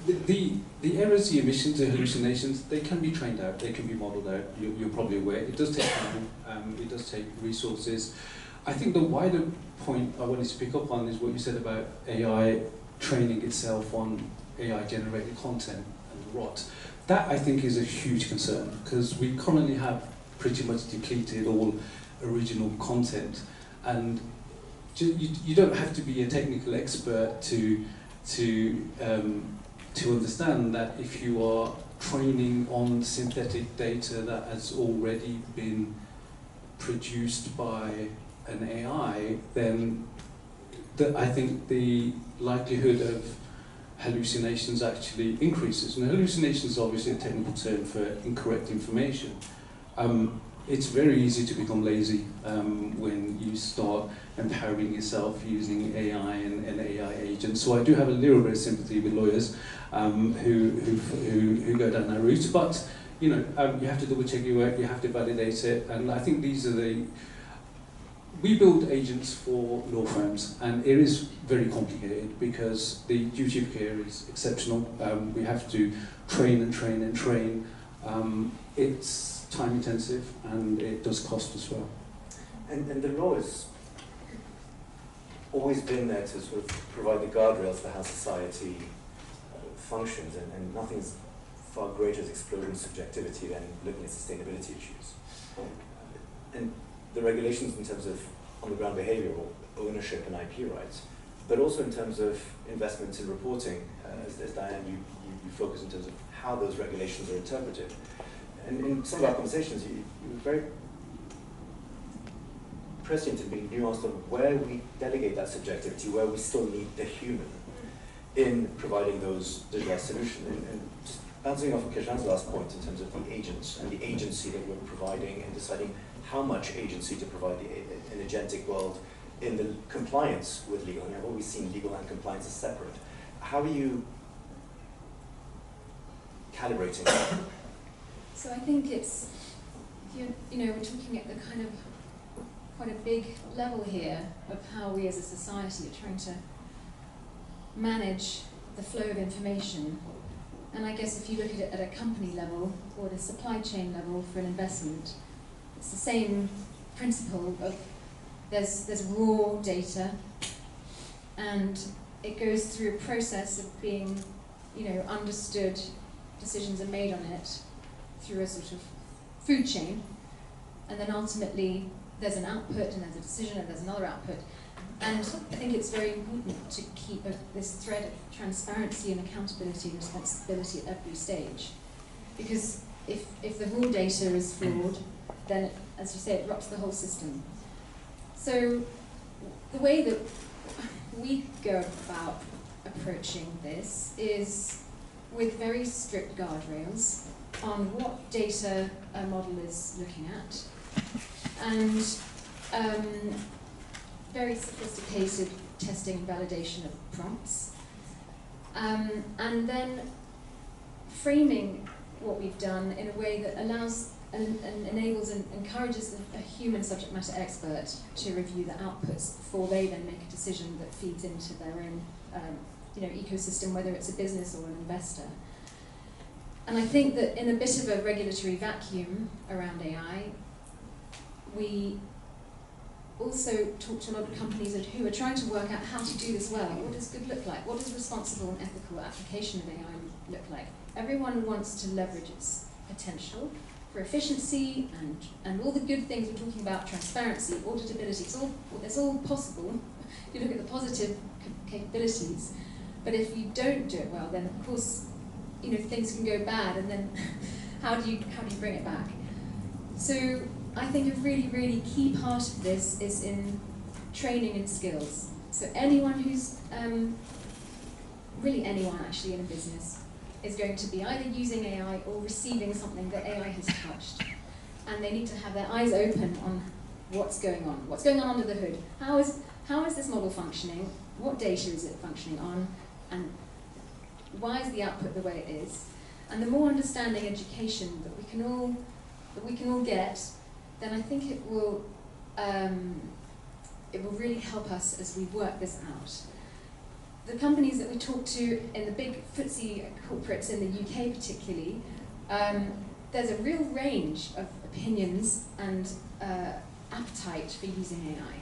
The errors, the omissions, the hallucinations, they can be trained out, they can be modelled out. You're probably aware. It does take time, it does take resources. I think the wider point I wanted to pick up on is what you said about AI training itself on AI-generated content and rot. That, I think, is a huge concern, because we currently have pretty much depleted all original content, and you don't have to be a technical expert to understand that if you are training on synthetic data that has already been produced by an AI, then I think the likelihood of hallucinations actually increases. And hallucinations is obviously a technical term for incorrect information. It's very easy to become lazy when you start empowering yourself using AI and AI agents. So I do have a little bit of sympathy with lawyers who go down that route. But you know, you have to double check your work, you have to validate it, and I think these are we build agents for law firms, and it is very complicated because the duty of care is exceptional. We have to train and train and train. It's time intensive and it does cost as well. And the law has always been there to sort of provide the guardrails for how society functions, and nothing's far greater as exploring subjectivity than looking at sustainability issues. And the regulations in terms of on-the-ground behavior or ownership and IP rights, but also in terms of investments in reporting, as Diane, you focus in terms of how those regulations are interpreted. And in some of our conversations, you were very prescient in being nuanced on where we delegate that subjectivity, where we still need the human in providing the right solution. And just bouncing off of Kashan's last point in terms of the agents and the agency that we're providing and deciding how much agency to provide an agentic world in the compliance with legal. And I've always seen legal and compliance as separate. How are you calibrating that? So I think it's, you know, we're talking at the kind of quite a big level here of how we as a society are trying to manage the flow of information. And I guess if you look at it at a company level or the supply chain level for an investment, it's the same principle of there's raw data and it goes through a process of being, you know, understood, decisions are made on it through a sort of food chain, and then ultimately there's an output and there's a decision and there's another output. And I think it's very important to keep this thread of transparency and accountability and responsibility at every stage. Because if the raw data is flawed, then, as you say, it rocks the whole system. So the way that we go about approaching this is with very strict guardrails on what data a model is looking at, and very sophisticated testing and validation of prompts, and then framing what we've done in a way that allows and enables and encourages a human subject matter expert to review the outputs before they then make a decision that feeds into their own you know, ecosystem, whether it's a business or an investor. And I think that in a bit of a regulatory vacuum around AI, we also talk to a lot of companies who are trying to work out how to do this well. What does good look like? What does responsible and ethical application of AI look like? Everyone wants to leverage its potential for efficiency and all the good things we're talking about, transparency, auditability, it's all possible if you look at the positive capabilities. But if you don't do it well, then of course, you know, things can go bad, and then how do you bring it back? So I think a really, really key part of this is in training and skills. So anyone who's, really anyone actually in a business, is going to be either using AI or receiving something that AI has touched. And they need to have their eyes open on what's going on under the hood. How is this model functioning? What data is it functioning on? And why is the output the way it is? And the more understanding education that we can all get, then I think it will really help us as we work this out. The companies that we talk to in the big FTSE corporates in the UK particularly, there's a real range of opinions and appetite for using AI.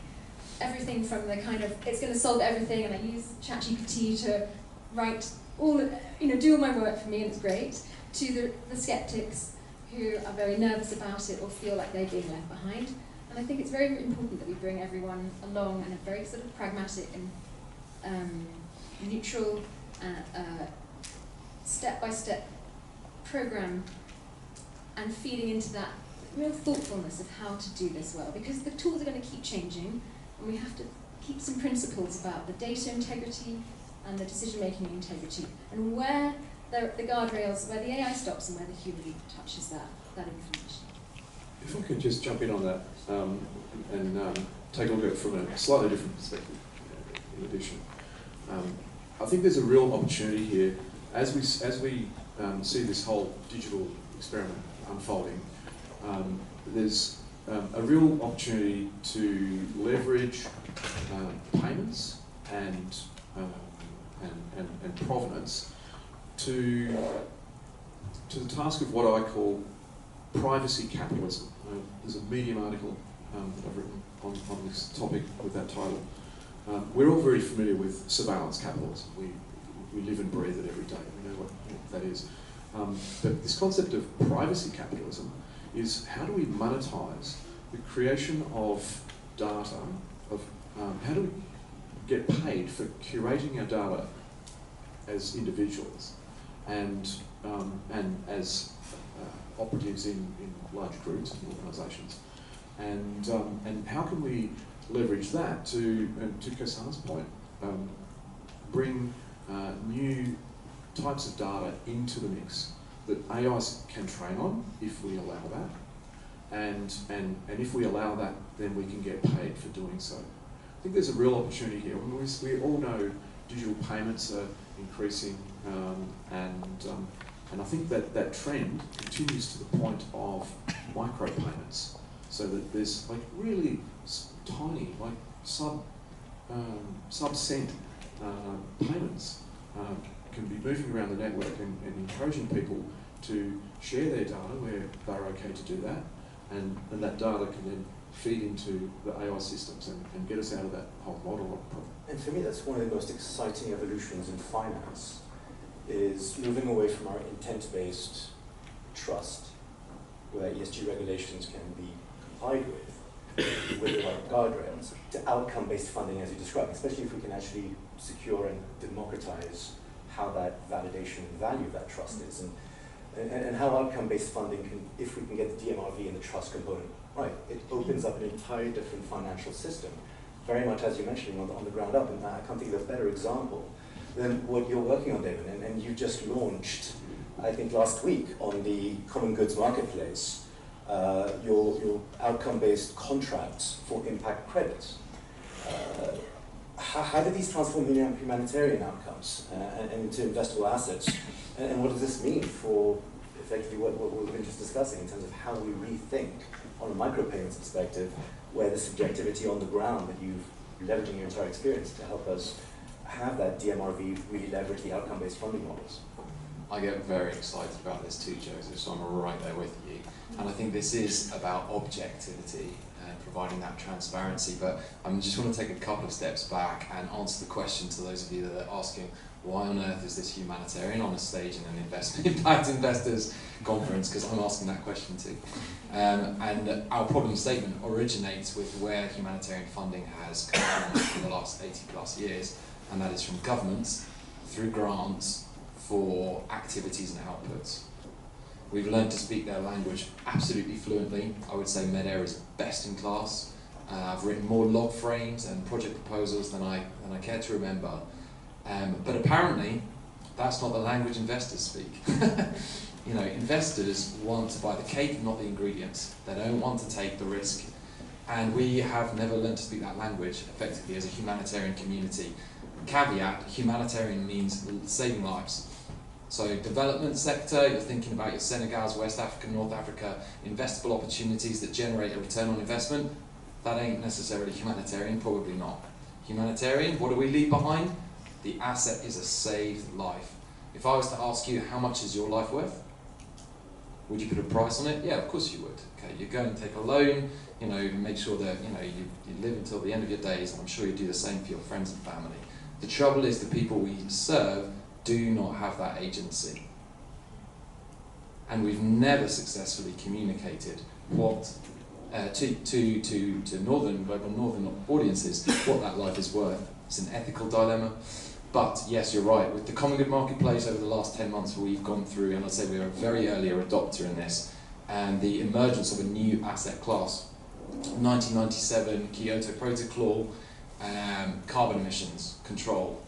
Everything from the kind of, it's going to solve everything and I use ChatGPT to write all, you know, do all my work for me and it's great, to the skeptics who are very nervous about it or feel like they're being left behind. And I think it's very important that we bring everyone along in a very sort of pragmatic and neutral, step-by-step program, and feeding into that real thoughtfulness of how to do this well, because the tools are going to keep changing, and we have to keep some principles about the data integrity and the decision-making integrity, and where the guardrails, where the AI stops and where the human touches that information. If I could just jump in on that and take a look at it from a slightly different perspective, in addition. I think there's a real opportunity here, as we see this whole digital experiment unfolding, there's a real opportunity to leverage payments and provenance to the task of what I call privacy capitalism. There's a Medium article that I've written on this topic with that title. We're all very familiar with surveillance capitalism. We live and breathe it every day. We know what that is. But this concept of privacy capitalism is how do we monetize the creation of data, how do we get paid for curating our data as individuals and as operatives in large groups and organisations, and how can we leverage that to Kashan's point, bring new types of data into the mix that AIs can train on if we allow that, and if we allow that, then we can get paid for doing so. I think there's a real opportunity here. I mean, we all know digital payments are increasing, and I think that trend continues to the point of micropayments, so that there's like really tiny, like sub-cent payments can be moving around the network and encouraging people to share their data where they're okay to do that, and that data can then feed into the AI systems and get us out of that whole model. And for me, that's one of the most exciting evolutions in finance, is moving away from our intent-based trust, where ESG regulations can be complied with the right guardrails, to outcome-based funding, as you described, especially if we can actually secure and democratize how that validation and value of that trust is, and how outcome-based funding can, if we can get the DMRV and the trust component right, it opens up an entirely different financial system, very much as you're mentioning on the ground up, and I can't think of a better example than what you're working on, Damon, and you just launched, I think last week, on the Common Goods Marketplace, your outcome-based contracts for impact credits. How do these transform humanitarian outcomes and into investable assets? And what does this mean for effectively what we've been just discussing in terms of how we rethink on a micropayments perspective, where the subjectivity on the ground that you've leveraging your entire experience to help us have that DMRV really leverage the outcome-based funding models? I get very excited about this too, Joseph, so I'm right there with you. And I think this is about objectivity and providing that transparency, but I just want to take a couple of steps back and answer the question to those of you that are asking, why on earth is this humanitarian on a stage in an investment impact investors conference? Because I'm asking that question too. And our problem statement originates with where humanitarian funding has come from for the last 80 plus years, and that is from governments through grants for activities and outputs. We've learned to speak their language absolutely fluently. I would say Med-Air is best in class. I've written more log frames and project proposals than I care to remember. But apparently, that's not the language investors speak. You know, investors want to buy the cake, not the ingredients. They don't want to take the risk. And we have never learned to speak that language effectively as a humanitarian community. Caveat, humanitarian means saving lives. So development sector, you're thinking about your Senegals, West Africa, North Africa, investable opportunities that generate a return on investment. That ain't necessarily humanitarian, probably not. Humanitarian, what do we leave behind? The asset is a saved life. If I was to ask you, how much is your life worth? Would you put a price on it? Yeah, of course you would. Okay, you go and take a loan, you know, make sure that you live until the end of your days, and I'm sure you do the same for your friends and family. The trouble is the people we serve do not have that agency. And we've never successfully communicated what to global northern audiences what that life is worth. It's an ethical dilemma. But yes, you're right. With the Common Good Marketplace over the last 10 months, we've gone through, and I'd say we're a very early adopter in this, and the emergence of a new asset class. 1997, Kyoto Protocol, carbon emissions control.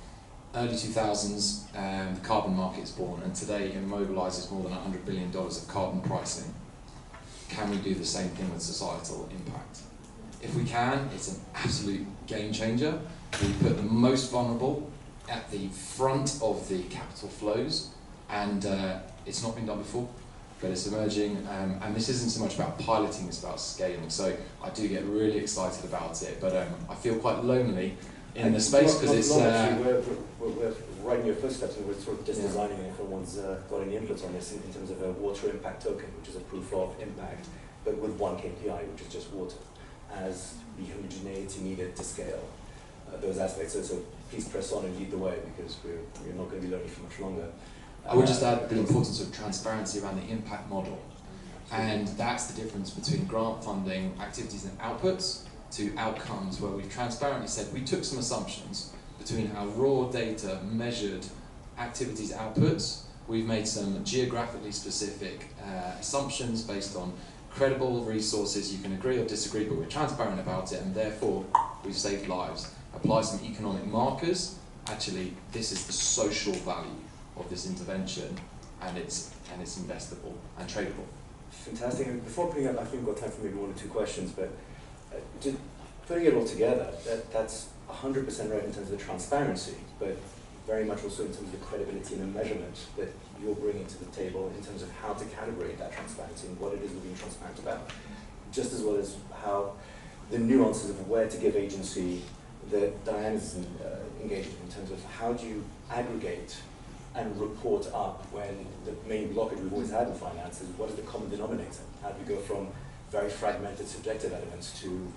Early 2000s, the carbon market is born, and today it mobilises more than $100 billion of carbon pricing. can we do the same thing with societal impact? If we can, it's an absolute game changer. We put the most vulnerable at the front of the capital flows, and it's not been done before, but it's emerging, and this isn't so much about piloting, it's about scaling. So I do get really excited about it, but I feel quite lonely in the space because it's... We're right in your footsteps, and we're sort of just designing it if anyone's got any input on this in terms of a water impact token, which is a proof of impact, but with one KPI, which is just water, as the homogeneity needed to scale those aspects. So please press on and lead the way, because we're not going to be learning for much longer. I would just add the importance of transparency around the impact model. And that's the difference between grant funding, activities and outputs, to outcomes, where we've transparently said we took some assumptions between how raw data measured activities outputs. We've made some geographically specific assumptions based on credible resources. You can agree or disagree, but we're transparent about it, and therefore we've saved lives. Apply some economic markers. Actually, this is the social value of this intervention, and it's investable and tradable. Fantastic. And before putting up, I think we've got time for maybe one or two questions, but just putting it all together, that's 100% right in terms of the transparency, but very much also in terms of the credibility and the measurement that you're bringing to the table in terms of how to calibrate that transparency and what it is we're being transparent about, just as well as how the nuances of where to give agency that Diane is engaged in terms of how do you aggregate and report up when the main blockage we've always had in finance is what is the common denominator? How do we go from very fragmented subjective elements to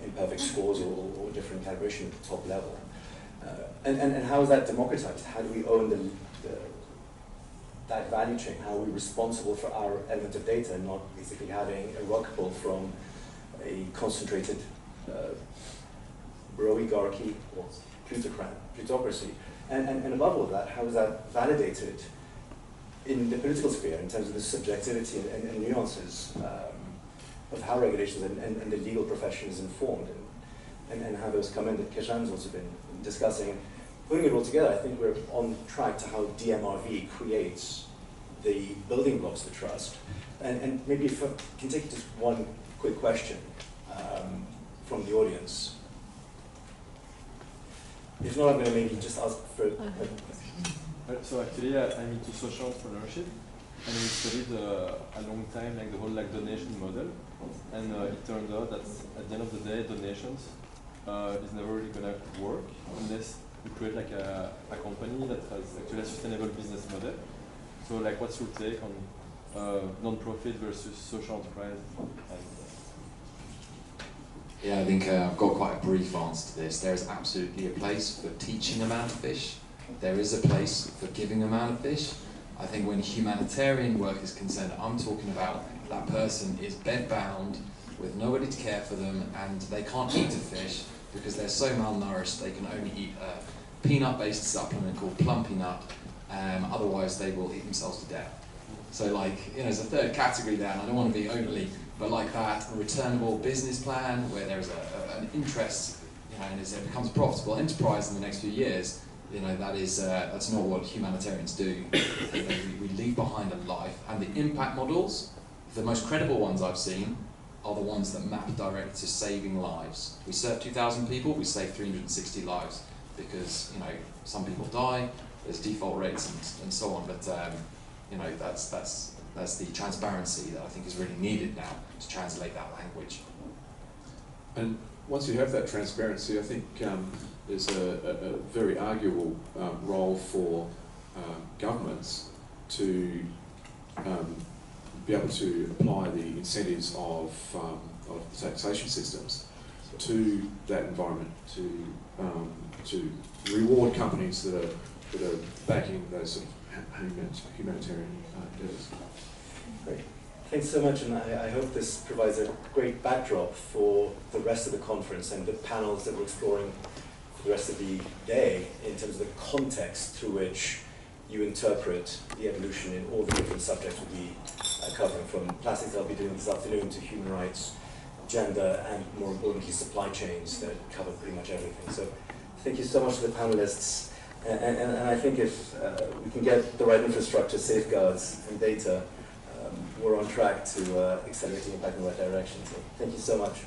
imperfect scores or different calibration at the top level? And how is that democratized? How do we own that value chain? How are we responsible for our element of data, not basically having a rug pull from a concentrated oligarchy or plutocracy? And above all of that, how is that validated in the political sphere in terms of the subjectivity and nuances of how regulations and the legal profession is informed, and how those come in, that Kashan's also been discussing. Putting it all together, I think we're on track to how DMRV creates the building blocks of the trust. And maybe if I can take just one quick question from the audience. If not, I'm going to maybe just ask for... So actually, I'm into social entrepreneurship, and we studied a long time like the whole donation model, and it turned out that at the end of the day, donations is never really going to work unless we create like a company that has actually a sustainable business model. So like, what's your take on non-profit versus social enterprise? Yeah, I think I've got quite a brief answer to this. There is absolutely a place for teaching a man to fish. There is a place for giving a man a fish. I think when humanitarian work is concerned, I'm talking about that person is bedbound with nobody to care for them, and they can't eat a fish because they're so malnourished they can only eat a peanut-based supplement called Plumpy Nut. Otherwise, they will eat themselves to death. So, like, there's a third category there, and I don't want to be overly, but like that, a returnable business plan where there's an interest, and it becomes a profitable enterprise in the next few years. That's not what humanitarians do. We leave behind a life, and the impact models, the most credible ones I've seen, are the ones that map directly to saving lives. We serve 2,000 people, we save 360 lives, because some people die, there's default rates and so on. But that's the transparency that I think is really needed now to translate that language. And once you have that transparency, I think there's a very arguable role for governments to be able to apply the incentives of taxation systems to that environment, to reward companies that are backing those sort of humanitarian endeavors. Great. Thanks so much, and I hope this provides a great backdrop for the rest of the conference and the panels that we're exploring for the rest of the day in terms of the context through which you interpret the evolution in all the different subjects we'll be covering, from plastics I'll be doing this afternoon to human rights, gender, and more importantly, supply chains that cover pretty much everything. So thank you so much to the panelists. And I think if we can get the right infrastructure, safeguards, and data, we're on track to accelerate the impact in the right direction. So thank you so much.